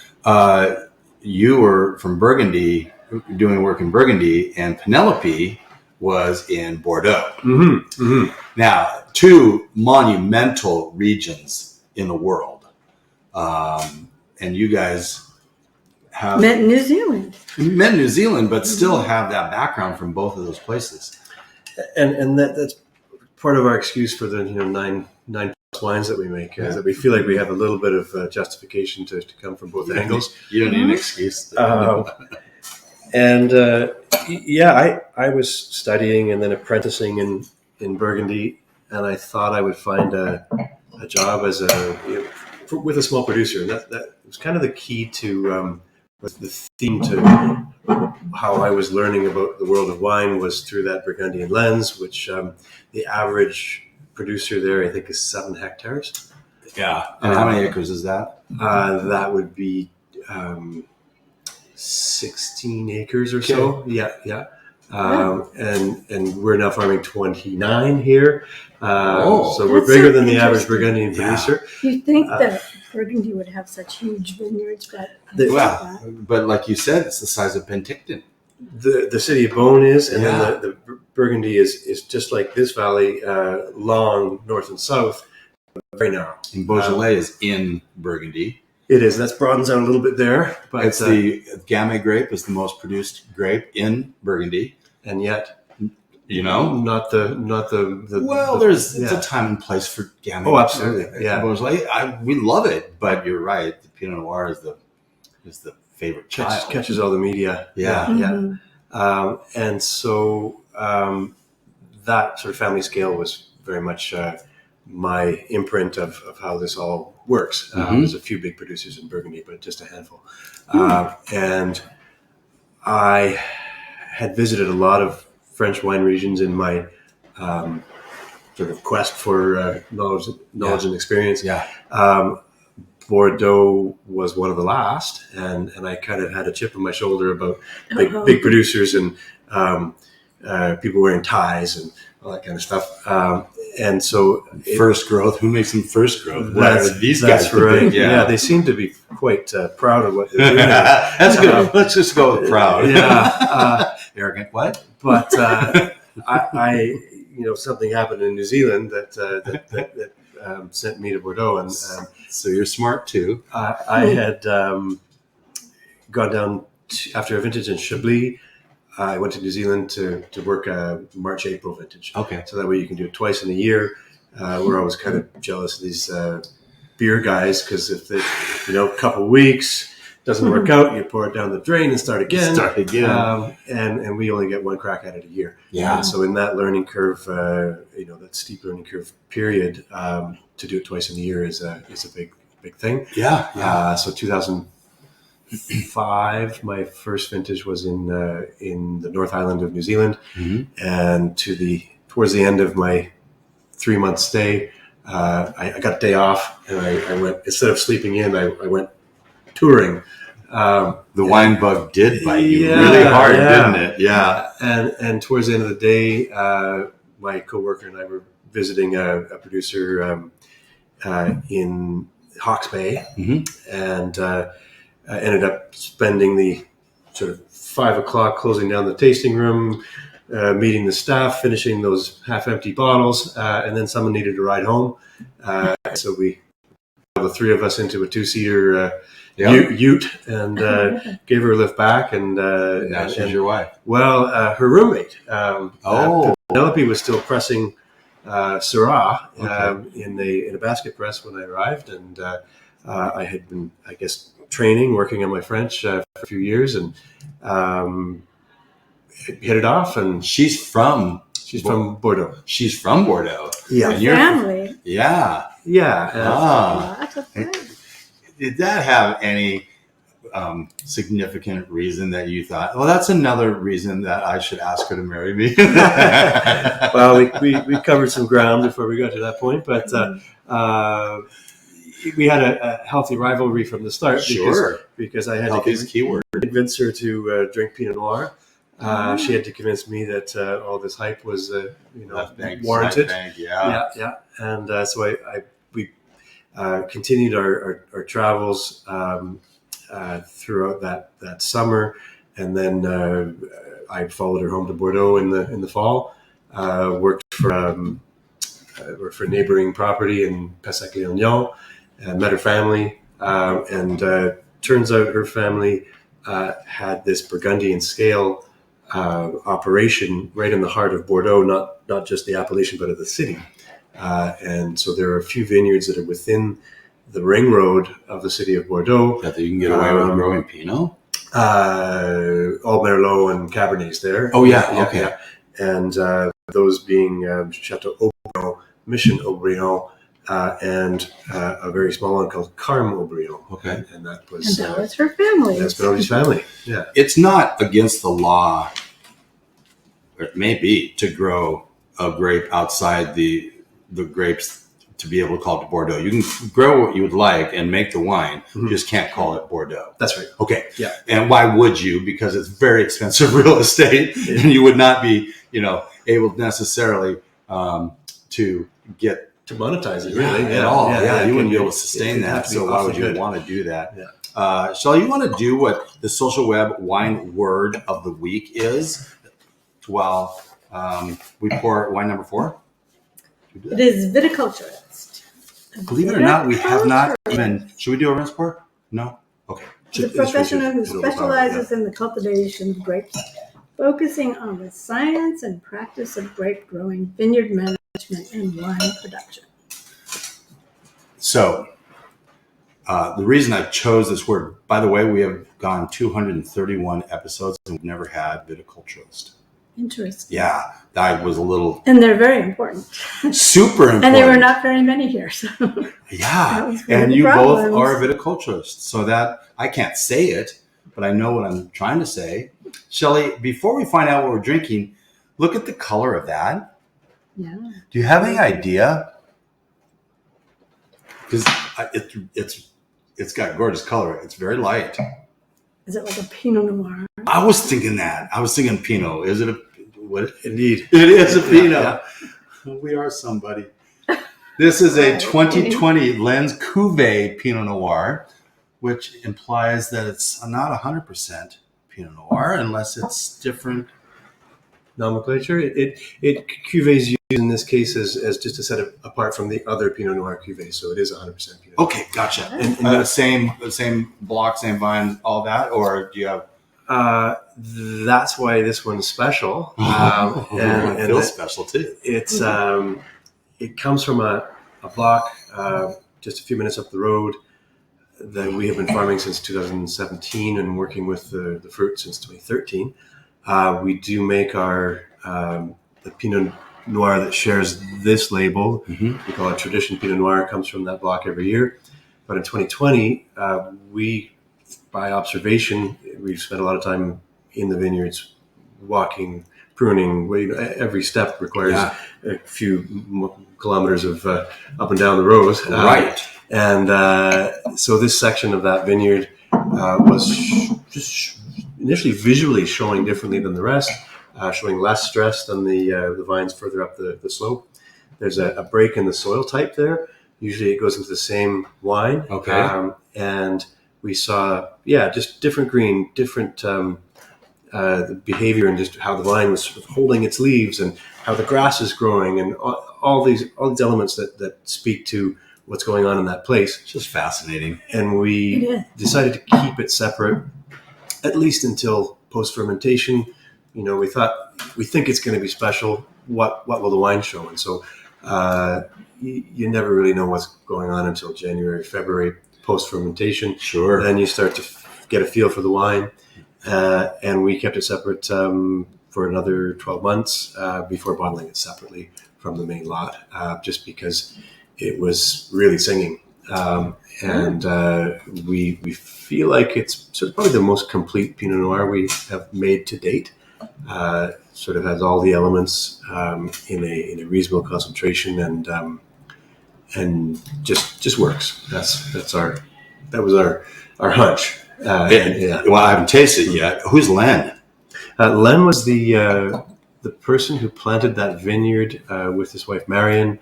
you were from Burgundy, doing work in Burgundy, and Pénélope was in Bordeaux. Now, 2 monumental regions in the world. And you guys have Met in New Zealand. but still have that background from both of those places. And that's part of our excuse for the 9 plus wines that we make, is that we feel like we have a little bit of justification to come from both angles. You don't need an excuse. I was studying and then apprenticing in Burgundy, and I thought I would find a job as with a small producer, and that was kind of the key to the theme to how I was learning about the world of wine was through that Burgundian lens, which the average producer there, I think, is 7 hectares. Yeah. And how many acres is that? That would be 16 acres or so. Yeah. And we're now farming 29 here. So we're bigger than the average Burgundian producer. You'd think that Burgundy would have such huge vineyards, but like you said, it's the size of Penticton. The city of Beaune is, and then the Burgundy is just like this valley, long north and south, very narrow. And Beaujolais is in Burgundy. It is. That broadens out a little bit there. But It's the Gamay grape is the most produced grape in Burgundy. And yet You know, not the. well, it's a time and place for Gamay. Oh, absolutely. Yeah, we love it, but you're right. The Pinot Noir is the favorite child. Catches all the media. Yeah. Mm-hmm. And so that sort of family scale was very much my imprint of how this all works. There's a few big producers in Burgundy, but just a handful. And I had visited a lot of French wine regions in my sort of quest for knowledge and experience. Yeah. Bordeaux was one of the last, and I kind of had a chip on my shoulder about big producers and people wearing ties and all that kind of stuff. And so first growth, who makes them first growth? These guys, right? Yeah, they seem to be quite proud of what they're doing. That's good. Let's just go with proud. Yeah, arrogant. What? But I something happened in New Zealand that sent me to Bordeaux, and so you're smart too. I had gone down after a vintage in Chablis. I went to New Zealand to work a March-April vintage. Okay. So that way you can do it twice in a year. Where I was kind of jealous of these beer guys, because if they, a couple of weeks doesn't work out, you pour it down the drain and start again. And we only get one crack at it a year. Yeah. And so in that learning curve, that steep learning curve period, to do it twice in a year is a big thing. Yeah. So 2005, my first vintage was in the North Island of New Zealand, and towards the end of my 3-month stay, I got a day off, and I went, instead of sleeping in, I went touring. The wine bug did bite you really hard, didn't it? Yeah. And towards the end of the day, my coworker and I were visiting a producer in Hawke's Bay, and ended up spending the sort of 5 o'clock, closing down the tasting room, meeting the staff, finishing those half-empty bottles, and then someone needed to ride home. So the three of us into a 2-seater ute, and gave her a lift back. And she's your wife. Well, her roommate. Penelope was still pressing Syrah in a basket press when I arrived, and I had been, I guess, working on my French for a few years, and hit it off. And she's from Bordeaux. She's from Bordeaux. Yeah, family. Yeah. That's a thing. Did that have any significant reason that you thought, well, that's another reason that I should ask her to marry me? Well, we covered some ground before we got to that point, but we had a healthy rivalry from the start. Because I had to convince her to drink Pinot Noir. She had to convince me that all this hype was warranted. Yeah. And so we continued our travels throughout that summer, and then I followed her home to Bordeaux in the fall. Worked for a neighboring property in Pessac-les-Oignons. Met her family, and turns out her family had this Burgundian scale operation right in the heart of Bordeaux, not just the appellation, but of the city. And so there are a few vineyards that are within the ring road of the city of Bordeaux. That you can get away with growing Pinot? All Merlot and Cabernets there. Oh, yeah. Okay. Yeah. And those being Chateau Aubrion, Mission Aubrion, and a very small one called Carme Aubrion. Okay. And that was her family. That's Penelope's family. Yeah. It's not against the law, or it may be, to grow a grape outside the grapes to be able to call it Bordeaux. You can grow what you would like and make the wine. You just can't call it Bordeaux. That's right. Okay. Yeah. And why would you? Because it's very expensive real estate, and you would not be, able necessarily to get to monetize it, really, at all. Yeah, you wouldn't be able to sustain that. So why would you want to do that? Yeah. Shelley, you want to do what the social web wine word of the week is? While we pour wine number 4. It is viticulturist. Believe it or not, we have not even. Should we do a rinse pour? No. Okay. The professional who specializes in the cultivation of grapes, focusing on the science and practice of grape growing, vineyard management, and wine production. So, the reason I chose this word, by the way, we have gone 231 episodes and we've never had viticulturalist. Interesting. Yeah, that was a little... And they're very important. Super important. And there were not very many here. So yeah, and you both are viticulturists. So that, I can't say it, but I know what I'm trying to say. Shelley, before we find out what we're drinking, look at the color of that. Yeah. Do you have any idea? Because it's got gorgeous color. It's very light. Is it like a Pinot Noir? I was thinking that. I was thinking Pinot. Is it a... What? Indeed. It is a Pinot. Yeah. We are somebody. This is a 2020 Lens Cuvee Pinot Noir, which implies that it's not 100% Pinot Noir unless it's different nomenclature. Cuvée is used in this case as just to set it apart from the other Pinot Noir cuvée, so it is 100% Pinot Noir. Okay, gotcha. And same block, same vine, all that, or do you have? That's why this one's special. And it feels special too. It's it comes from a block just a few minutes up the road that we have been farming since 2017 and working with the fruit since 2013. We do make our the Pinot Noir that shares this label. Mm-hmm. We call it Tradition Pinot Noir. It comes from that block every year. But in 2020, we, by observation, we've spent a lot of time in the vineyards, walking, pruning. Every step requires a few kilometers of up and down the rows. Right. And so this section of that vineyard was just initially visually showing differently than the rest, showing less stress than the vines further up the slope. There's a break in the soil type there. Usually it goes into the same wine. Okay. And we saw, just different green, different behavior, and just how the vine was sort of holding its leaves and how the grass is growing, and all these elements that speak to what's going on in that place. It's just fascinating. And we decided to keep it separate, at least until post-fermentation. We think it's going to be special. What will the wine show? And so you never really know what's going on until January, February, post-fermentation. Sure. Then you start to get a feel for the wine. And we kept it separate for another 12 months before bottling it separately from the main lot, just because it was really singing. And we feel like it's sort of probably the most complete Pinot Noir we have made to date. Sort of has all the elements in a reasonable concentration, and just works. That was our hunch. Well, I haven't tasted it yet. Who's Len? Len was the person who planted that vineyard with his wife Marion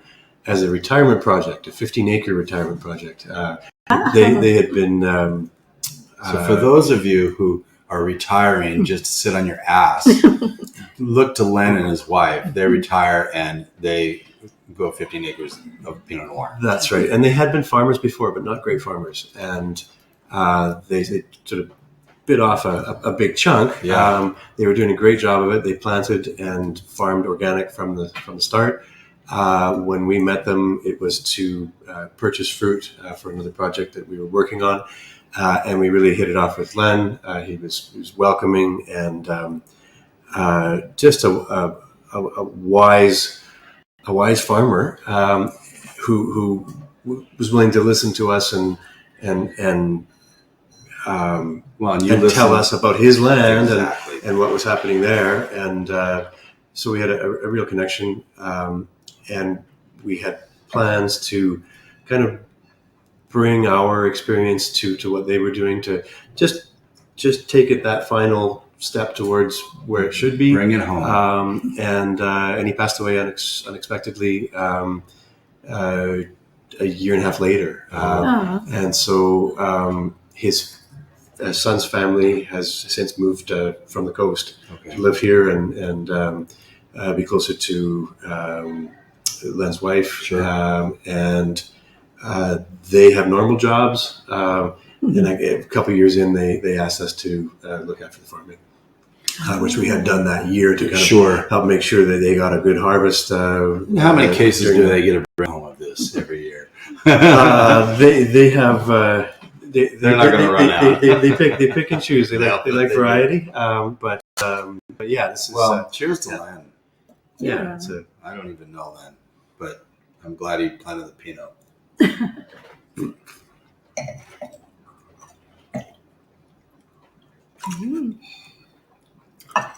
as a retirement project, a 15-acre retirement project. They had been... so for those of you who are retiring just to sit on your ass, look to Len and his wife. They retire and they go 15 acres of Pinot Noir. That's right. And they had been farmers before, but not great farmers. And they sort of bit off a big chunk. Yeah. They were doing a great job of it. They planted and farmed organic from the start. When we met them, it was to purchase fruit for another project that we were working on, and we really hit it off with Len. He was welcoming and just a wise farmer who was willing to listen to us and tell us about his land. Exactly. and what was happening there, and so we had a real connection. And we had plans to kind of bring our experience to what they were doing, to just take it that final step towards where it should be. Bring it home. And he passed away unexpectedly a year and a half later. And so his son's family has since moved from the coast to live here and be closer to Len's wife. Sure. And they have normal jobs. And a couple of years in, they asked us to look after the farming. which we had done that year to kind of Sure. help make sure that they got a good harvest. How many cases do they get to bring home of this every year? They have. They're not going to run out. They pick and choose. They like variety. But yeah, this is. Cheers to Len. Yeah, I don't even know Len, but I'm glad he planted the Pinot.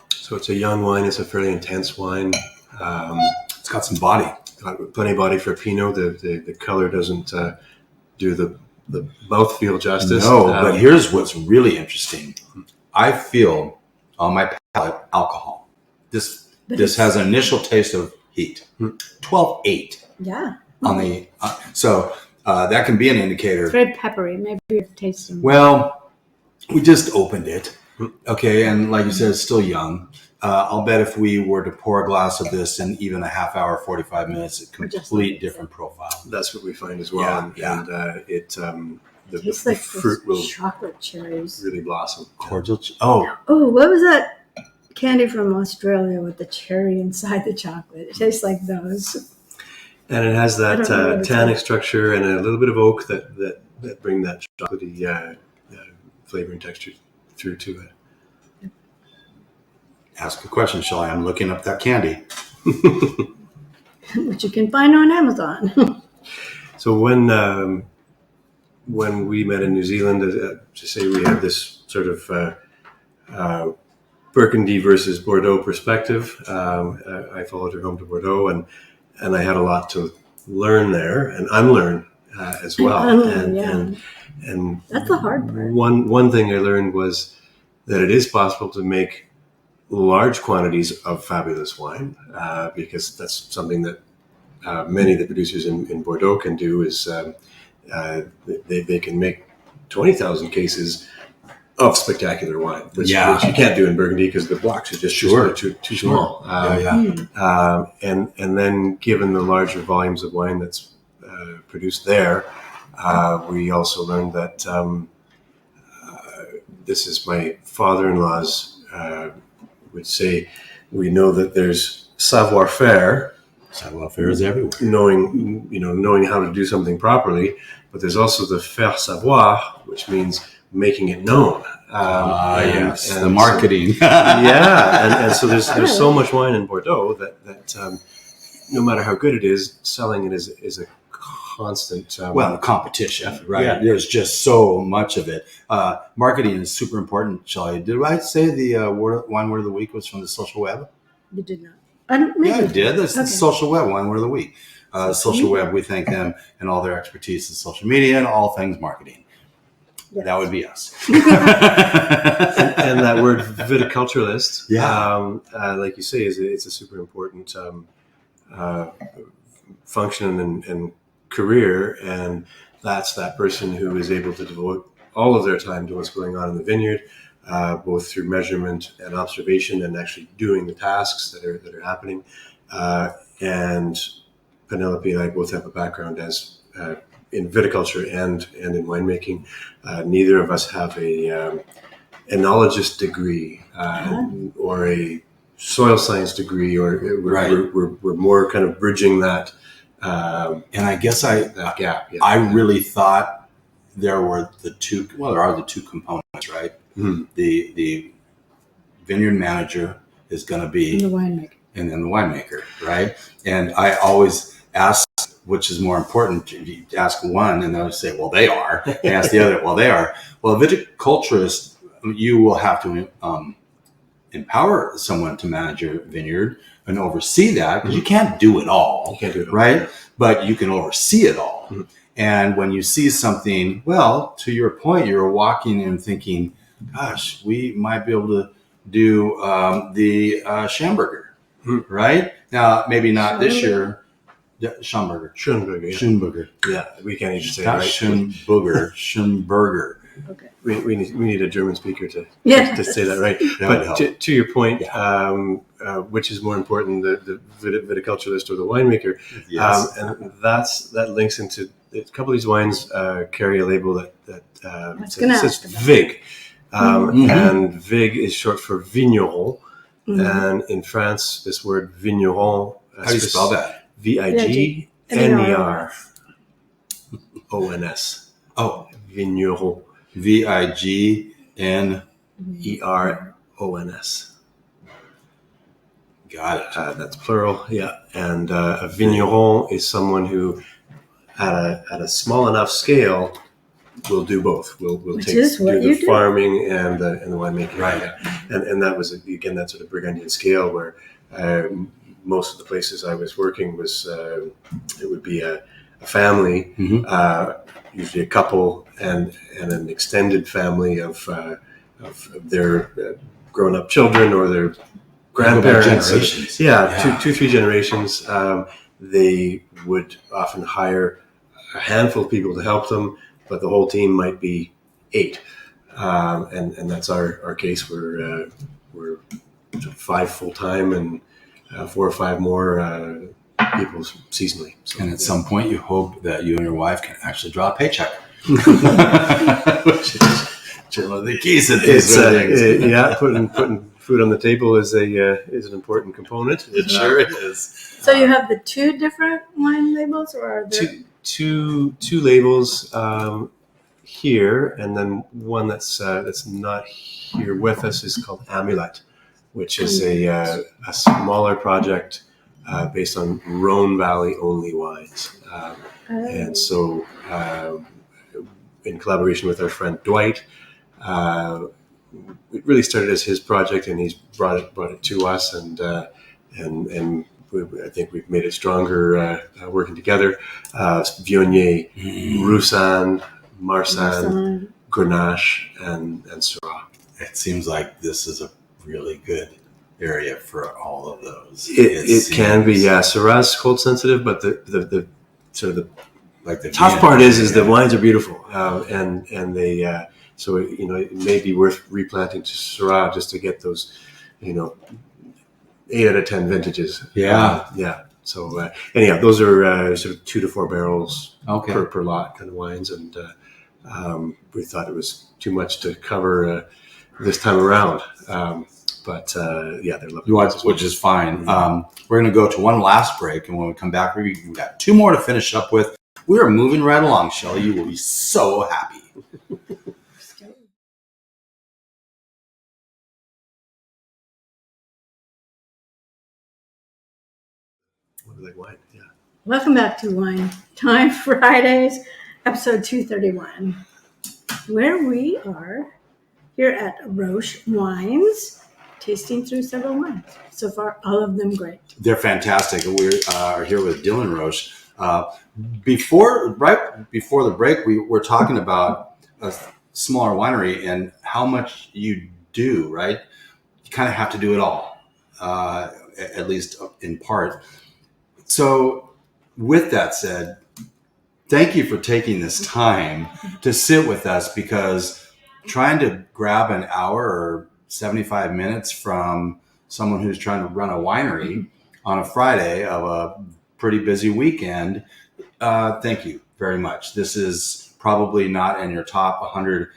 So it's a young wine. It's a fairly intense wine. It's got some body. Got plenty of body for Pinot. The color doesn't do the mouthfeel justice. No, but here's what's really interesting. I feel on my palate alcohol. This has an initial taste of heat. 12.8. Yeah. On the so that can be an indicator. It's very peppery. Maybe you're tasting. Well, we just opened it. Okay, and like you said, it's still young. I'll bet if we were to pour a glass of this in even a half hour, 45 minutes, a complete different profile. That's what we find as well. Yeah. And the tastes like fruit will chocolate cherries. really blossom. Cordial. Oh, what was that candy from Australia with the cherry inside the chocolate? It tastes like those. And it has that tannic like. structure and a little bit of oak that bring that chocolatey flavor and texture through to it. Ask a question, Shelley. I'm looking up that candy. Which you can find on Amazon. So when we met in New Zealand, to say we had this sort of Burgundy versus Bordeaux perspective, I followed her home to Bordeaux, and I had a lot to learn there and unlearn as well. And that's the hard part. One thing I learned was that it is possible to make large quantities of fabulous wine, because that's something that many of the producers in Bordeaux can do. Is they can make 20,000 cases of spectacular wine, which you can't do in Burgundy because the blocks are just too small. And then given the larger volumes of wine that's produced there, we also learned that this is my father-in-law's would say, we know that there's savoir-faire. Savoir-faire is everywhere. Knowing how to do something properly, but there's also the faire savoir, which means making it known. Yes, and the marketing. And so there's so much wine in Bordeaux that no matter how good it is, selling it is a constant competition, right? Yeah. There's just so much of it. Marketing is super important, Shelley. Did I say the wine word of the week was from the social web? You did not. Yeah, I did. That's the social web wine word of the week. Social web, we thank them and all their expertise in social media and all things marketing. Yes. That would be us. and that word viticulturalist, like you say, it's a super important function and career, and that's that person who is able to devote all of their time to what's going on in the vineyard, both through measurement and observation and actually doing the tasks that are happening. And Penelope and I both have a background as in viticulture and in winemaking. Neither of us have a enologist degree or a soil science degree, or we're more kind of bridging that. And I guess that gap. Yeah. I really thought there are the two components, right? Mm-hmm. The vineyard manager is going to be the winemaker, and then the winemaker, right? And I always ask, which is more important? If you ask one, and they'll say, "Well, they are." And ask the other, "Well, they are." Well, a viticulturist, you will have to empower someone to manage your vineyard and oversee that, because you can't do it all. You can't do it all, right? But you can oversee it all. Mm-hmm. And when you see something, well, to your point, you're walking in thinking, gosh, we might be able to do the Schamberger, right? Now, maybe not this year. Schamberger. Schönberger. Yeah, we can't even say it right. Schönberger. Okay. We need a German speaker to say that right. But to your point, which is more important, the viticulturist or the winemaker? Yes. And that links into a couple of these wines carry a label that says VIG, And vig is short for vigneron. And in France, this word vigneron. How do you spell that? Vigneron. Oh, Vigneron. Vigneron. Got it. That's plural, yeah. And a vigneron is someone who, at a small enough scale, will do both. Will do the farming and the winemaking. Right. And that was again that sort of Burgundian scale where most of the places I was working was it would be a family, usually a couple and an extended family of their grown up children or their grandparents. Generations. Two, 3 generations. They would often hire a handful of people to help them, but the whole team might be 8. And that's our case. We're 5 full time and 4 or 5 more people seasonally. So, and at some point, you hope that you and your wife can actually draw a paycheck. Which is one of the keys to these things. Putting food on the table is an important component. It sure is. So you have the 2 different wine labels, or are there two labels here, and then one that's not here with us is called Amulet, which is a smaller project based on Rhone Valley only wines, and so in collaboration with our friend Dwight. It really started as his project, and he's brought it to us, and I think we've made it stronger working together. Viognier, Roussanne, Marsanne, Grenache, and Syrah. It seems like this is a really good area for all of those. It can be, yeah. Syrah's cold sensitive, but the sort of the tough gin, part is the wines are beautiful, and they. So, it may be worth replanting to Syrah just to get those, 8 out of 10 vintages. Yeah. So, anyhow, those are sort of 2 to 4 barrels per lot kind of wines. And we thought it was too much to cover this time around. But they're lovely. Which is fine. We're going to go to one last break. And when we come back, we've got 2 more to finish up with. We are moving right along, Shelley. You will be so happy. Like wine, yeah. Welcome back to Wine Time Fridays, episode 231, where we are here at Roche Wines, tasting through several wines. So far, all of them great. They're fantastic. We are here with Dylan Roche. Right before the break, we were talking about a smaller winery and how much you do, right? You kind of have to do it all, at least in part. So with that said, thank you for taking this time to sit with us, because trying to grab an hour or 75 minutes from someone who's trying to run a winery on a Friday of a pretty busy weekend, thank you very much. This is probably not in your top 100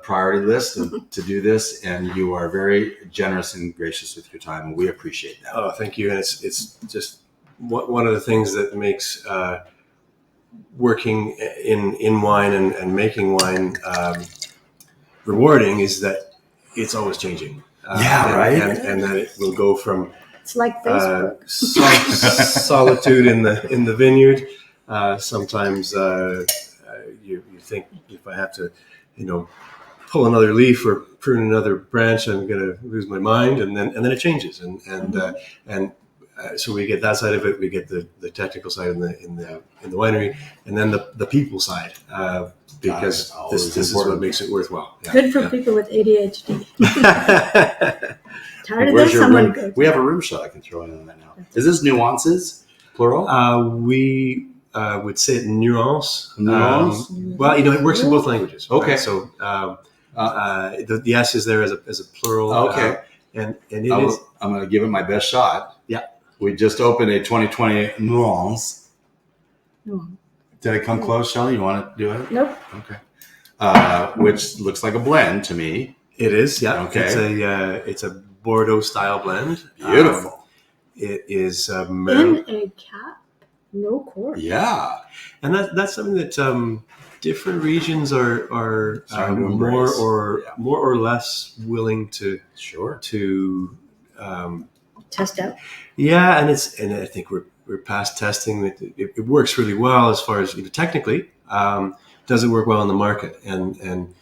priority list to do this, and you are very generous and gracious with your time, and we appreciate that. Oh, thank you. And it's just one of the things that makes working in wine and making wine rewarding is that it's always changing. Right. And that it will go from It's like Facebook. Solitude in the vineyard. Sometimes you think, if I have to, pull another leaf or prune another branch, I'm going to lose my mind, and then it changes, so we get that side of it. We get the technical side in the winery, and then the people side, because this is what makes it worthwhile. Yeah. Good for people with ADHD. Tired of Where's this? your Someone room? go. We have a room shot I can throw in that now. Is this nuances, plural? We would say it nuance. Nuance? Well, it works in both languages. Okay. Right? So the S is there as a plural. Okay. And it is. I'm going to give it my best shot. Yeah. We just opened a 2020 nuance. No. Did I come close, Shelley? You want to do it? Nope. Okay. which looks like a blend to me. It is, yeah. Okay. It's a Bordeaux style blend. Beautiful. It is In a cap, no cork. Yeah. and that's something that different regions are Starting to more embrace. or less willing to Sure. Test out. Yeah, and I think we're past testing. It works really well as far as technically. Does it work well in the market? And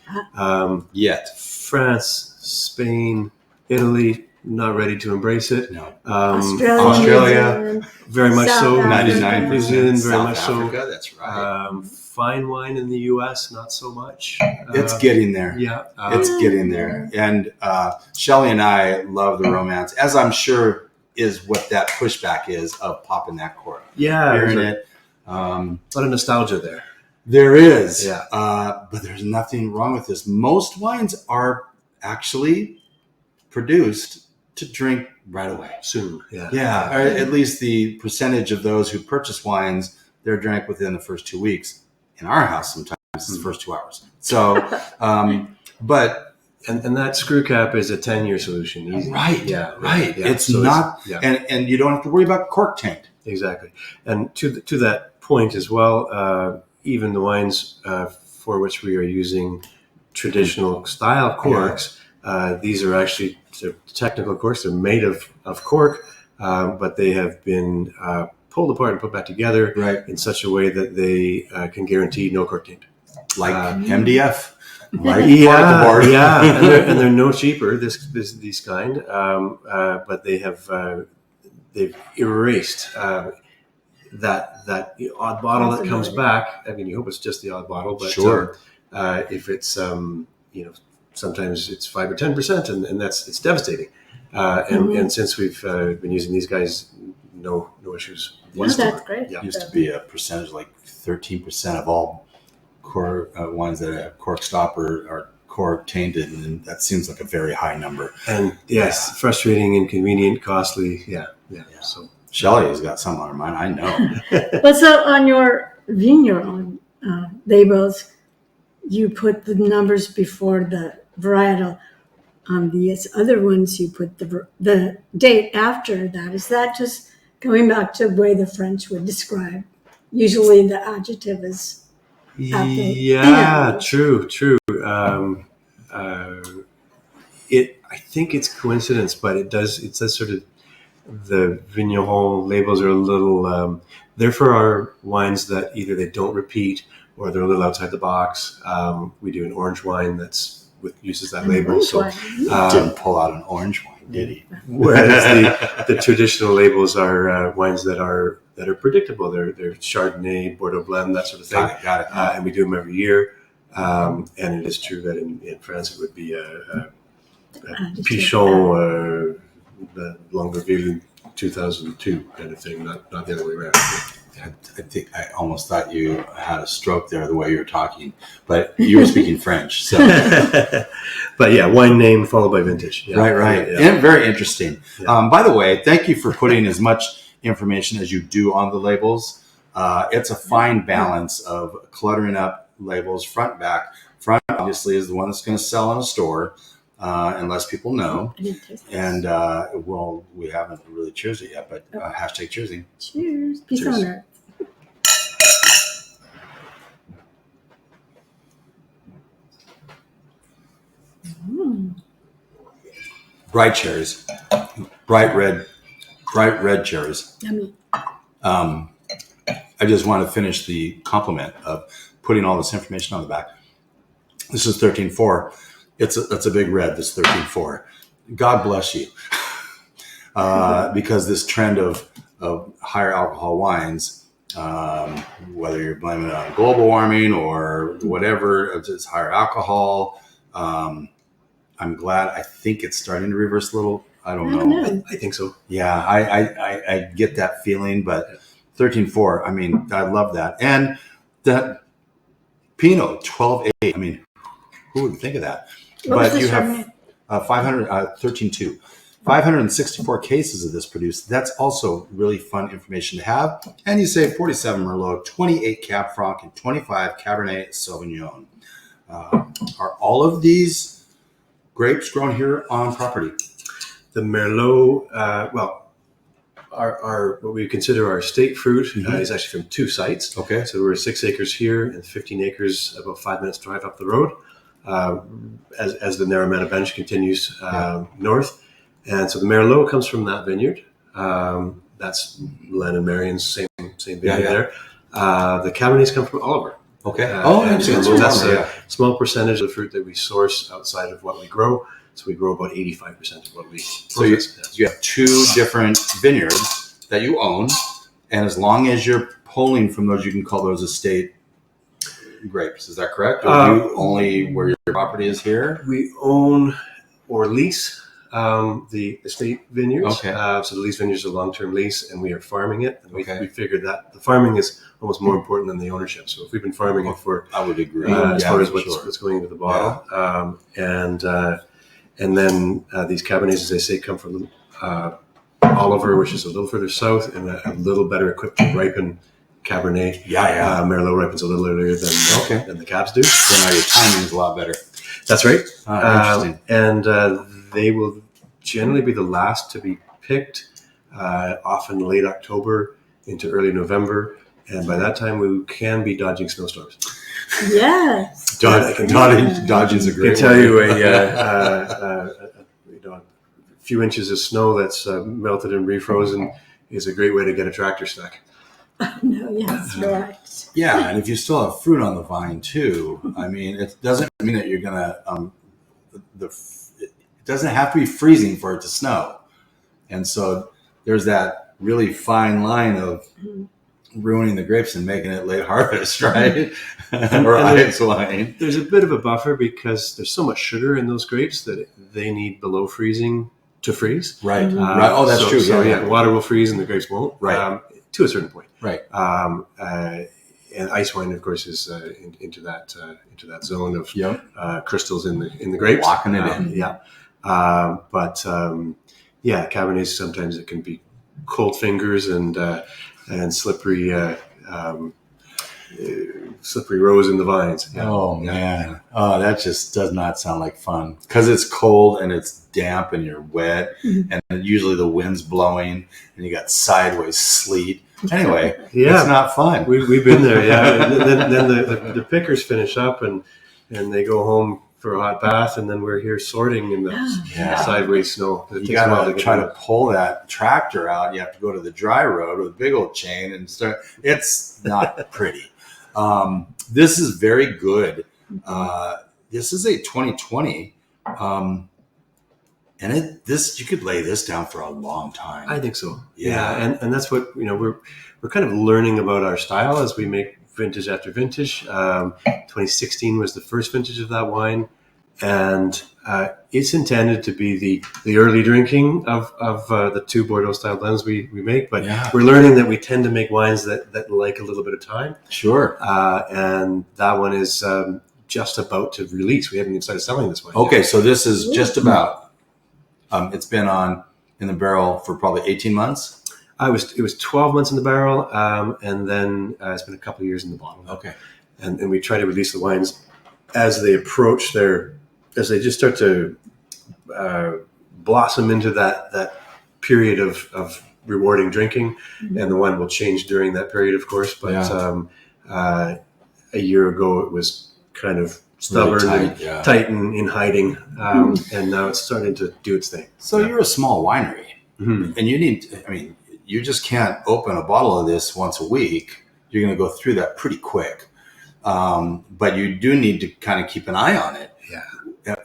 Yet. France, Spain, Italy, not ready to embrace it. No. Australia. New Zealand, very much South so. Africa. 99%. New Zealand, very South much so. Africa, that's right. Fine wine in the U.S., not so much. It's getting there. Yeah, It's getting there. And Shelley and I love the romance, as I'm sure is what that pushback is of popping that cork. yeah. Hearing There's it. a lot of nostalgia there. There is. Yeah. But there's nothing wrong with this. Most wines are actually produced to drink right away. Soon, yeah. Yeah, or at least the percentage of those who purchase wines, they're drank within the first 2 weeks. In our house, sometimes it's the first 2 hours. So, but And that screw cap is a 10-year solution. Easy. right, Yeah. right. Yeah. It's So not, yeah. and you don't have to worry about cork taint. Exactly. And to that point as well, even the wines for which we are using traditional style corks, these are actually technical corks. They're made of cork, but they have been pulled apart and put back together Right. in such a way that they can guarantee no cork taint. Like MDF. Like Yeah, board. yeah, and they're no cheaper. These kind, but they've erased that odd bottle that comes back. I mean, you hope it's just the odd bottle, but Sure. if it's sometimes it's 5 or 10%, and it's devastating. And since we've been using these guys, no issues. Oh, whatsoever. that's great. Yeah. It used to be a percentage like 13% of all cork wines that have cork stopper are cork tainted, and that seems like a very high number. And yes, frustrating, inconvenient, costly. Yeah. So Shelley has got some on her mind, I know. But so on your vigneron labels, you put the numbers before the varietal. On these other ones, you put the date after that. Is that just going back to the way the French would describe? Usually the adjective is at the yeah, end. true. I think it's coincidence, but it does sort of, the vigneron labels are a little, they're for our wines that either they don't repeat or they're a little outside the box. We do an orange wine uses that label. Orange So, wine. Didn't pull out an orange wine, did he? whereas the traditional labels are wines that are predictable. They're Chardonnay, Bordeaux blend, that sort of thing. Got it. And we do them every year. And it is true that in France it would be a Pichon Longueville 2002 kind of thing, not the other way around. I think I almost thought you had a stroke there the way you were talking, but you were speaking French. So But yeah, wine name followed by vintage. Yeah. right. Yeah. And very interesting. Yeah. By the way, thank you for putting as much information as you do on the labels. It's a fine balance of cluttering up labels front, back. Front obviously is the one that's going to sell in a store, unless people know. And we haven't really cheersed it yet, but hashtag cheersing. Cheers. Peace Cheers. on earth. Bright cherries, bright red cherries. Yummy. I just want to finish the compliment of putting all this information on the back. This is 13.4. It's a big red, this 13.4. God bless you. Because this trend of higher alcohol wines, whether you're blaming it on global warming or whatever, it's higher alcohol. I'm glad. I think it's starting to reverse a little. I don't know. I think so. Yeah, I get that feeling, but 13.4, I mean, I love that. And that Pinot, 12.8, I mean, who would think of that? What was But the you Chardonnay? have 13.2. 564 cases of this produced. That's also really fun information to have. And you save 47 Merlot, 28 Cab Franc, and 25 Cabernet Sauvignon. Are all of these grapes grown here on property? The Merlot, our what we consider our state fruit is actually from 2 sites. Okay. So we're 6 acres here and 15 acres about 5 minutes drive up the road. As the Narrometa Bench continues north, and so the Merlot comes from that vineyard. That's Len and Marion's same vineyard there. The Cabernets come from Oliver. Okay. That's a small percentage of the fruit that we source outside of what we grow. So we grow about 85% of what we process. So you have 2 different vineyards that you own, and as long as you're pulling from those, you can call those estate grapes. Is that correct? Or you only where your property is here? We own or lease the estate vineyards. Okay. So the lease vineyards is a long-term lease, and we are farming it. And we figured that the farming is almost more important than the ownership. So if we've been farming it for, I would agree, as far as what's going into the bottle, and then these Cabernets, as I say, come from Oliver, which is a little further south, and a little better equipped to ripen Cabernet. Merlot ripens a little earlier than the Cabs do. So now your timing is a lot better. That's right. Interesting. And they will generally be the last to be picked, often late October into early November. And by that time, we can be dodging snowstorms. Yes. Dodging is a great I can tell you a few inches of snow that's melted and refrozen is a great way to get a tractor stuck. No, yes, right. Yeah, and if you still have fruit on the vine too, I mean, it doesn't mean that you're gonna. It doesn't have to be freezing for it to snow, and so there's that really fine line of ruining the grapes and making it late harvest, right? Or ice wine. There's a bit of a buffer because there's so much sugar in those grapes that they need below freezing to freeze. Right. Right. Oh, that's true. So water will freeze and the grapes won't. Right. To a certain point. Right. And ice wine, of course, is into that zone of crystals in the grapes, locking it in. Yeah. Cabernets sometimes it can be cold fingers and slippery rows in the vines. Yeah. Oh man, that just does not sound like fun because it's cold and it's damp and you're wet and usually the wind's blowing and you got sideways sleet. Anyway, it's not fun. We've been there, yeah. then the pickers finish up and they go home for a hot bath, and then we're here sorting in the sideways snow. You got to try to pull that tractor out. You have to go to the dry road with a big old chain and start. It's not pretty. This is very good. This is a 2020. And you could lay this down for a long time. I think so. Yeah. And that's what, we're kind of learning about our style as we make vintage after vintage. 2016 was the first vintage of that wine. And it's intended to be the early drinking of the 2 Bordeaux style blends we make. But we're learning that we tend to make wines that like a little bit of time. Sure. And that one is just about to release. We haven't even started selling this wine. Okay. So this is just about, it's been in the barrel for probably 18 months. It was 12 months in the barrel, and then it's been a couple of years in the bottle. Okay. And we try to release the wines as they approach as they just start to blossom into that period of rewarding drinking, and the wine will change during that period, of course. But a year ago, it was kind of stubborn, really tight and in hiding, and now it's starting to do its thing. So you're a small winery, and you just can't open a bottle of this once a week. You're going to go through that pretty quick, but you do need to kind of keep an eye on it. Yeah,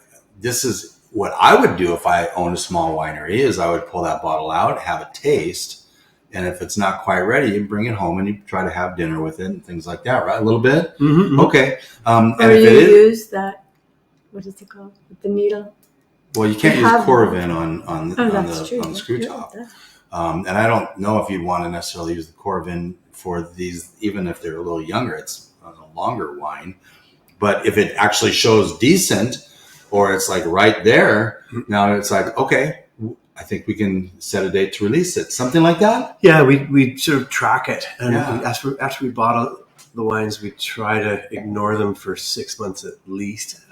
this is what I would do if I owned a small winery. Is I would pull that bottle out, have a taste. And if it's not quite ready, you bring it home and you try to have dinner with it and things like that, right? A little bit? Mm-hmm. Okay. And if you use that, what is it called? With the needle? Well, you can't use Coravin on the screw top. And I don't know if you'd want to necessarily use the Coravin for these, even if they're a little younger. It's a longer wine. But if it actually shows decent or it's like right there, now it's like, okay, I think we can set a date to release it. Something like that? Yeah, we sort of track it. And after we bottle the wines, we try to ignore them for 6 months at least,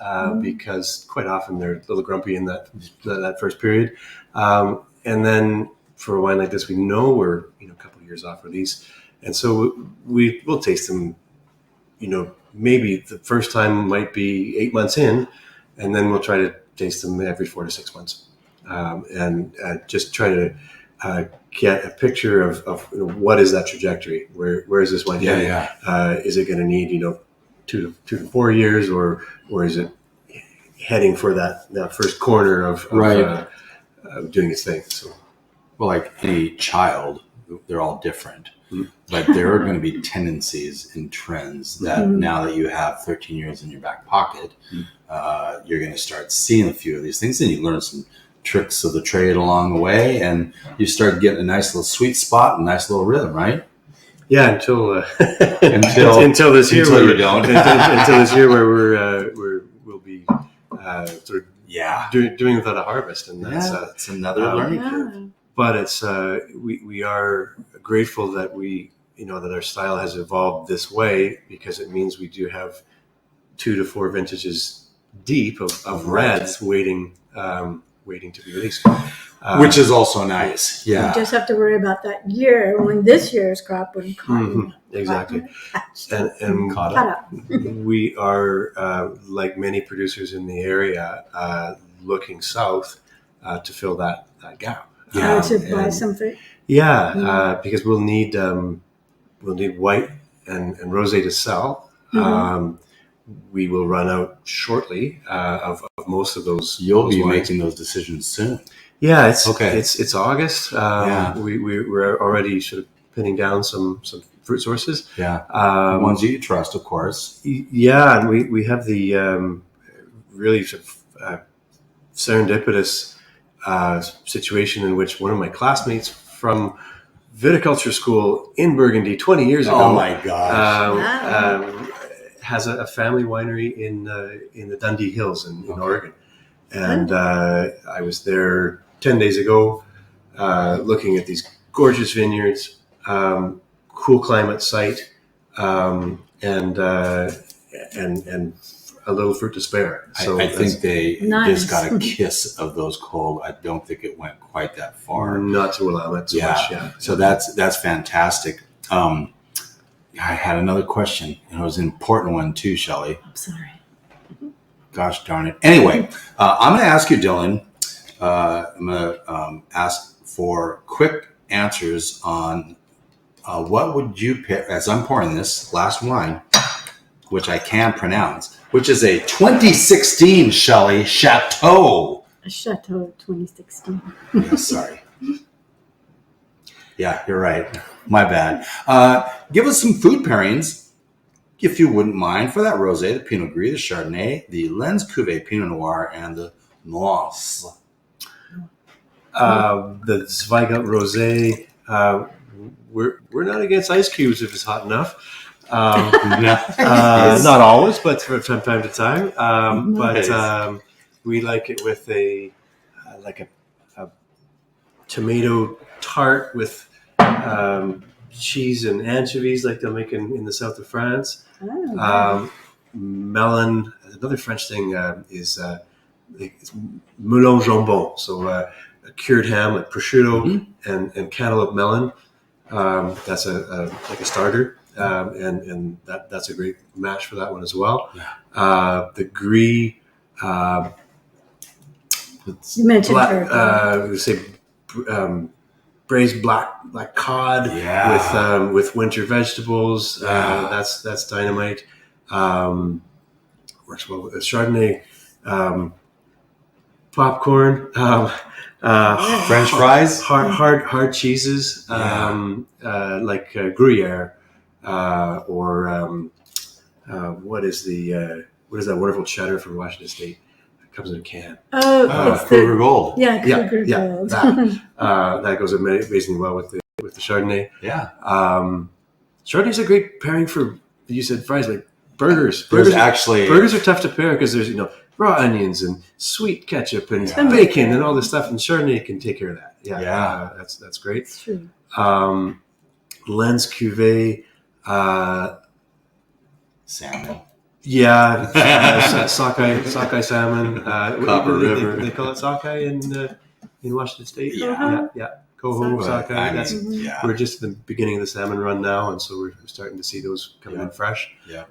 because quite often they're a little grumpy in that first period. And then for a wine like this, we know we're a couple of years off of these, and so we'll taste them. Maybe the first time might be 8 months in, and then we'll try to taste them every 4 to 6 months, and just try to get a picture of what is that trajectory? Where is this wine heading? Is it going to need 2 to 4 years, or is it heading for that first corner of doing its thing? So, well, like any child, they're all different. But there are going to be tendencies and trends that now that you have 13 years in your back pocket, you're going to start seeing a few of these things, and you learn some tricks of the trade along the way, and you start getting a nice little sweet spot, a nice little rhythm, right? Yeah, until until this year, until you don't. until this year where we'll be sort of doing without a harvest, and that's another learning curve. But it's we are grateful that that our style has evolved this way, because it means we do have 2 to 4 vintages deep of reds waiting to be released, which is also nice. Yeah, you just have to worry about that year when this year's crop would come. Exactly, and caught up. We are like many producers in the area looking south to fill that gap. To buy something. Because we'll need white and rosé to sell. We will run out shortly of most of those. You'll be making those decisions soon. Yeah, it's August. We're already sort of pinning down some fruit sources. The ones you trust, of course. Yeah, and we have the really sort of serendipitous situation in which one of my classmates from viticulture school in Burgundy 20 years ago. Oh my gosh! Has a family winery in the Dundee Hills in Oregon, and I was there 10 days ago, looking at these gorgeous vineyards, cool climate site, and a little fruit to spare. So I think they just got a kiss of those cold. I don't think it went quite that far. Not to Willamette so much. Yeah. So that's fantastic. I had another question, and it was an important one too, Shelley. I'm sorry. Gosh darn it. Anyway, I'm going to ask you, Dylan. I'm going to ask for quick answers on what would you pick, as I'm pouring this last wine, which I can pronounce, which is a 2016 Shelley Château. A Château 2016. Yeah, sorry. Yeah, you're right. My bad. Give us some food pairings, if you wouldn't mind, for that Rosé, the Pinot Gris, the Chardonnay, the Lens Cuvee Pinot Noir, and the Nuances. The Zweigelt Rosé, we're not against ice cubes if it's hot enough. Not always, but from time to time. But we like it with a tomato tart with cheese and anchovies, like they'll make in the south of France. Melon. Another French thing is it's moulin jambon, so a cured ham like prosciutto and cantaloupe melon. That's like a starter. And that's a great match for that one as well. The Gris, you mentioned we say braised black cod with winter vegetables. That's dynamite. Works well with Chardonnay, popcorn, French fries, hard cheeses like Gruyere. What is that wonderful cheddar from Washington State? It comes in a can. It's Kruger Gold. Kruger Gold. That goes amazingly well with the Chardonnay. Yeah. Chardonnay's a great pairing for, you said fries, like burgers. Burgers are tough to pair because there's raw onions and sweet ketchup and bacon and all this stuff, and Chardonnay can take care of that. That's great. It's true. Lens Cuvee. salmon. Yeah, sockeye salmon. Copper River. They call it sockeye in Washington State. Yeah. yeah. Coho, sockeye. I mean, yeah. We're just at the beginning of the salmon run now, and so we're starting to see those coming in fresh. Yeah.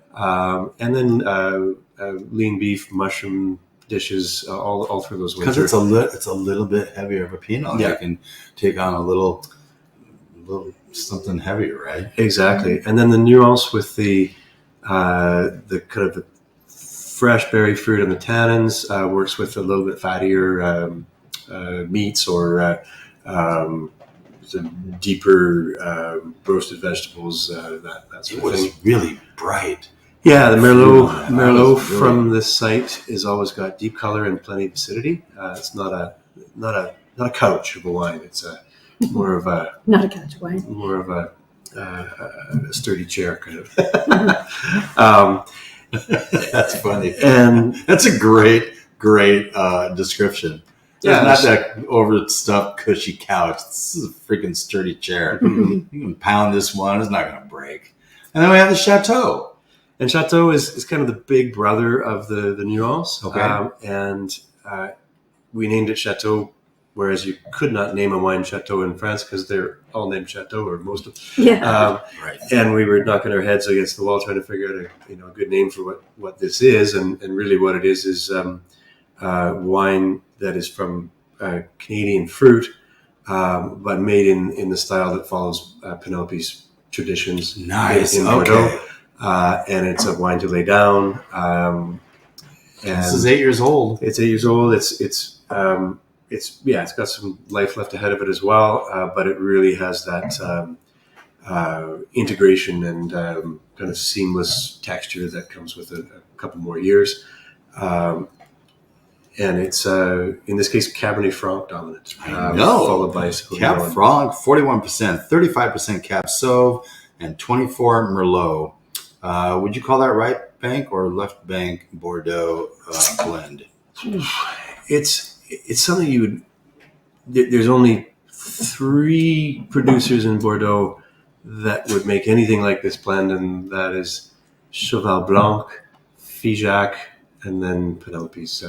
And then lean beef, mushroom dishes, all through those winters. Because it's a little bit heavier of a Pinot. Yeah. You can take on a little something heavier, right? Exactly. And then the nuance with the kind of the fresh berry fruit and the tannins works with a little bit fattier meats or some deeper roasted vegetables, that sort of thing. It was really bright. Yeah, the Merlot from this site has always got deep color and plenty of acidity. It's not a couch of a wine. It's more of a Not a couch wine. more of a sturdy chair kind of. That's funny. And that's a great description. Yeah, It's not that overstuffed, cushy couch. This is a freaking sturdy chair. You can pound this one; it's not going to break. And then we have the Chateau. And Chateau is kind of the big brother of the Nuance. Okay. And we named it Chateau, whereas you could not name a wine Chateau in France because they're all named Chateau, or most of them. Yeah. Right. And we were knocking our heads against the wall trying to figure out a good name for what this is. And really what it is wine that is from Canadian fruit, but made in the style that follows Pénélope's traditions. Nice. In Bordeaux. And it's a wine to lay down. And This is 8 years old. It's 8 years old. It's got some life left ahead of it as well. But it really has that integration and kind of seamless texture that comes with a couple more years. And it's in this case Cabernet Franc dominant. I know. Followed by Cab Franc, 41%, 35% Cab Sauv, and 24 Merlot. Would you call that right bank or left bank Bordeaux blend? It's something you would. There's only 3 producers in Bordeaux that would make anything like this blend, and that is Cheval Blanc, Figeac, and then Penelope's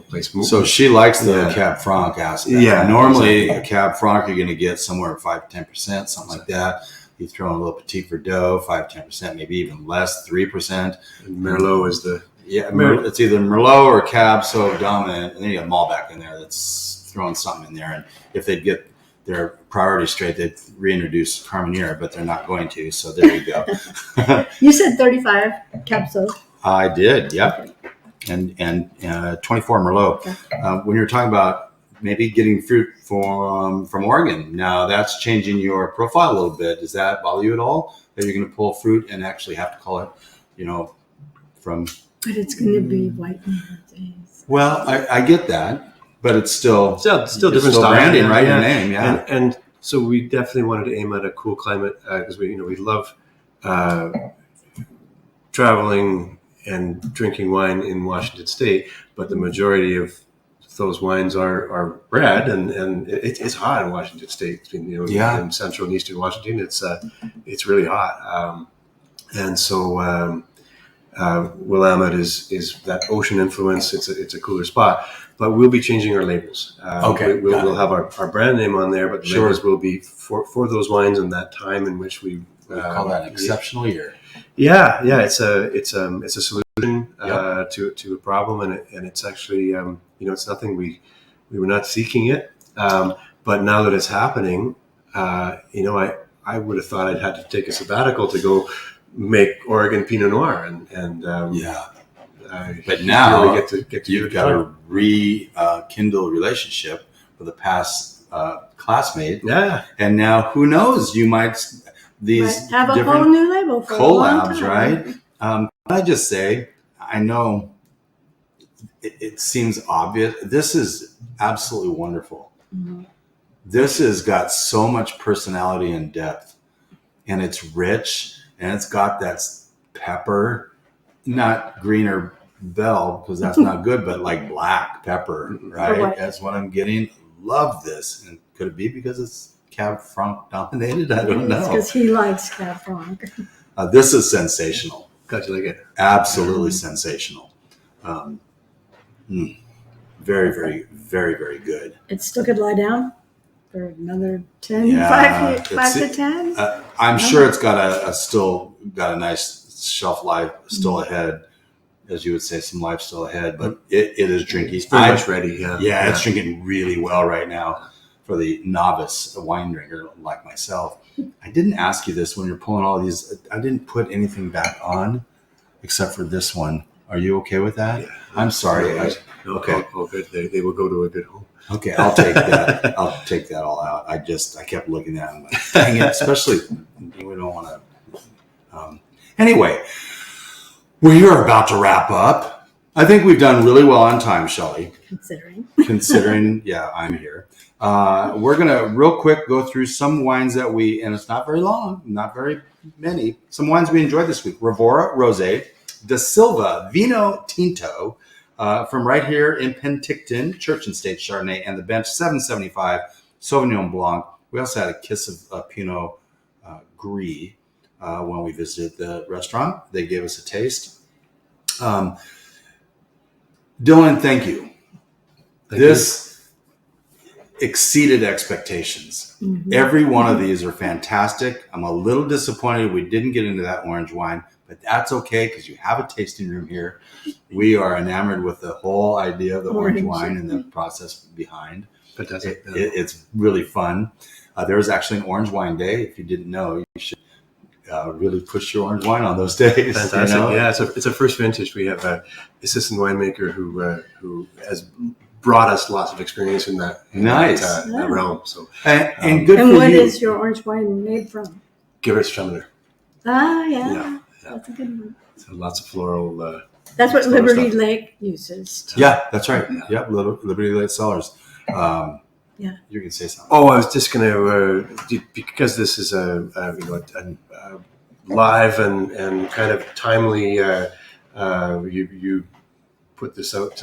place. So she likes the Cab Franc aspect. Yeah, Normally a Cab Franc you're going to get somewhere 5-10%, something like that. You throw in a little Petit Verdot, 5-10%, maybe even less, 3%. And Merlot is the it's either Merlot or Cab Sauv dominant, and then you got Malbec in there that's throwing something in there. And if they get their priorities straight, they'd reintroduce Carmenere, but they're not going to. So there you go. You said 35 Cab Sauv. I did, yep. And 24 Merlot. Okay. When you're talking about maybe getting fruit from Oregon, now that's changing your profile a little bit. Does that bother you at all? That you're going to pull fruit and actually have to call it, from... But it's going to be white days. Well, I get that, but it's still different still style. branding, right? Your name, yeah. And so we definitely wanted to aim at a cool climate because we love traveling and drinking wine in Washington State, but the majority of those wines are red, and it's hot in Washington State. In central and eastern Washington, it's really hot, and so Willamette is that ocean influence. It's a cooler spot, but we'll be changing our labels. We'll have our brand name on there, but the labels will be for those wines and that time in which we call that an exceptional year. Yeah, it's a solution to a problem, and it's actually it's nothing we were not seeking it, but now that it's happening, I would have thought I'd had to take a sabbatical to go make Oregon Pinot Noir, and but now really get to you've got a rekindle relationship with a past classmate, and now who knows, you might have a whole new label for collabs, right? Can I just say, I know it seems obvious. This is absolutely wonderful. Mm-hmm. This has got so much personality and depth, and it's rich, and it's got that pepper, not green or bell because that's not good, but like black pepper, right? That's what I'm getting. Love this. And could it be because it's Cab Franc dominated? I don't know. It's because he likes Cab Franc. This is sensational. Glad you like it. Absolutely sensational. Very, very, very, very good. It still could lie down for another 10, Yeah, 5 to 10. I'm sure it's got a nice shelf life still ahead, as you would say, some life still ahead. But it is drinking. It's pretty much ready. Yeah, it's drinking really well right now for the novice wine drinker like myself. I didn't ask you this when you're pulling all these. I didn't put anything back on except for this one. Are you okay with that? Yeah. I'm sorry. Okay. Oh, good. They will go to a good home. Okay, I'll take that. I'll take that all out. I kept looking at them, like, dang it, especially we don't want to. Anyway, we are about to wrap up. I think we've done really well on time, Shelley. Considering, yeah, I'm here. We're going to real quick go through some wines that and it's not very long, not very many, some wines we enjoyed this week. Rivora Rosé, Da Silva Vino Tinto, from right here in Penticton, Church and State Chardonnay, and the Bench 775 Sauvignon Blanc. We also had a kiss of Pinot Gris when we visited the restaurant. They gave us a taste. Dylan, thank you. This exceeded expectations. Mm-hmm. Every one of these are fantastic. I'm a little disappointed we didn't get into that orange wine, but that's okay because you have a tasting room here. We are enamored with the whole idea of the orange wine and the process behind. Fantastic. It's really fun. There is actually an orange wine day. If you didn't know, you should really push your orange wine on those days. Fantastic. You know? Yeah, it's a first vintage. We have an assistant winemaker who has brought us lots of experience in that that realm. So and good. And for what you. is your orange wine made from? Gewürztraminer. Yeah. That's a good one. So lots of floral. That's what floral Liberty stuff. Lake uses. Yeah, that's right. Yeah, Liberty Lake Cellars. Yeah, you can say something. Oh, I was just going to because this is a live and kind of timely. You put this out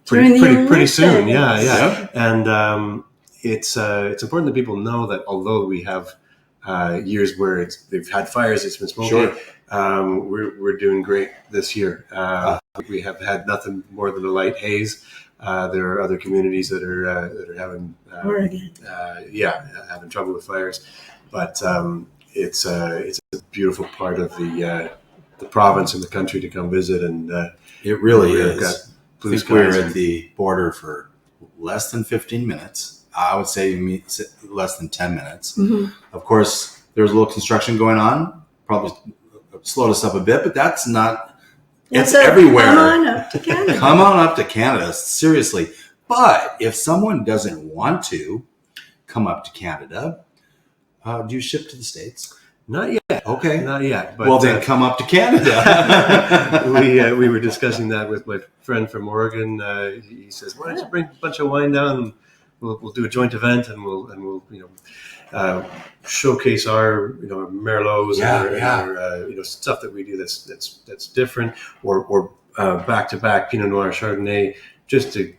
pretty soon. Yeah. And it's important that people know that although we have years where they've had fires, it's been smoky. Sure. We're doing great this year. We have had nothing more than a light haze. There are other communities that are having having trouble with fires, but it's a beautiful part of the province and the country to come visit, and it really is. I think we were at the border for less than 15 minutes. I would say less than 10 minutes. Mm-hmm. Of course, there's a little construction going on. Probably slowed us up a bit, but that's not. It's everywhere. Come on up to Canada. Come on up to Canada, seriously. But if someone doesn't want to come up to Canada, do you ship to the States? Not yet. Okay. Not yet. But, well, then come up to Canada. we were discussing that with my friend from Oregon. He says, "Why don't you bring a bunch of wine down? And we'll do a joint event, and we'll showcase our Merlots and our stuff that we do that's different, or back to back Pinot Noir Chardonnay, just to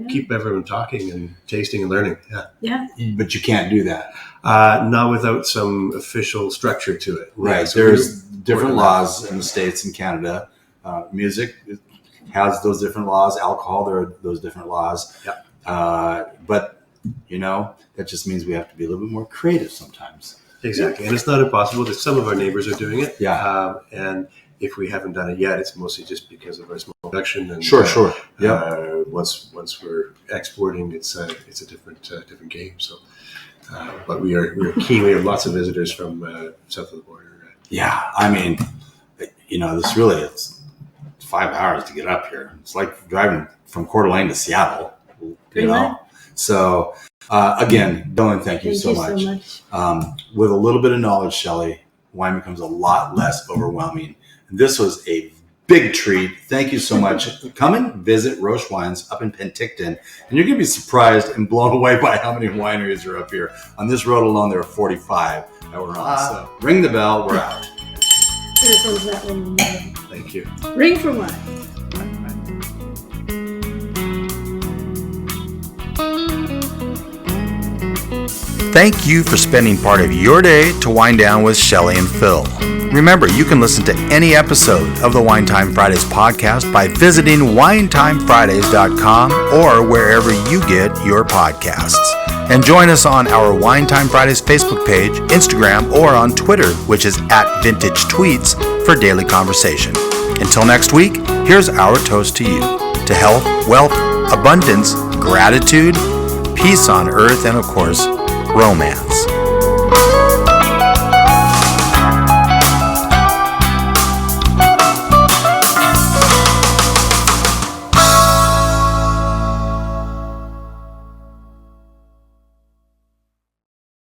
keep everyone talking and tasting and learning. Yeah. But you can't do that. Not without some official structure to it. Right. Yeah, so there's different laws in the States and Canada. Music has those different laws. Alcohol, there are those different laws. Yeah. But that just means we have to be a little bit more creative sometimes. Exactly. And it's not impossible. Some of our neighbors are doing it. Yeah. And if we haven't done it yet, it's mostly just because of our small production. And, sure. Yeah. Once we're exporting, it's a different game. So, but we're keen. We have lots of visitors from south of the border. Yeah. I mean, this really it's 5 hours to get up here. It's like driving from Coeur d'Alene to Seattle. So again, Dylan, thank you so much. With a little bit of knowledge, Shelley, wine becomes a lot less overwhelming. This was a big treat. Thank you so much. Come and visit Roche Wines up in Penticton, and you're going to be surprised and blown away by how many wineries are up here. On this road alone, there are 45 that we're on. So ring the bell. We're out. Thank you. Ring for wine. Thank you for spending part of your day to wind down with Shelley and Phil. Remember, you can listen to any episode of the Wine Time Fridays podcast by visiting winetimefridays.com or wherever you get your podcasts. And join us on our Wine Time Fridays Facebook page, Instagram, or on Twitter, which is @VintageTweets, for daily conversation. Until next week, here's our toast to you, to health, wealth, abundance, gratitude, peace on earth, and of course, romance.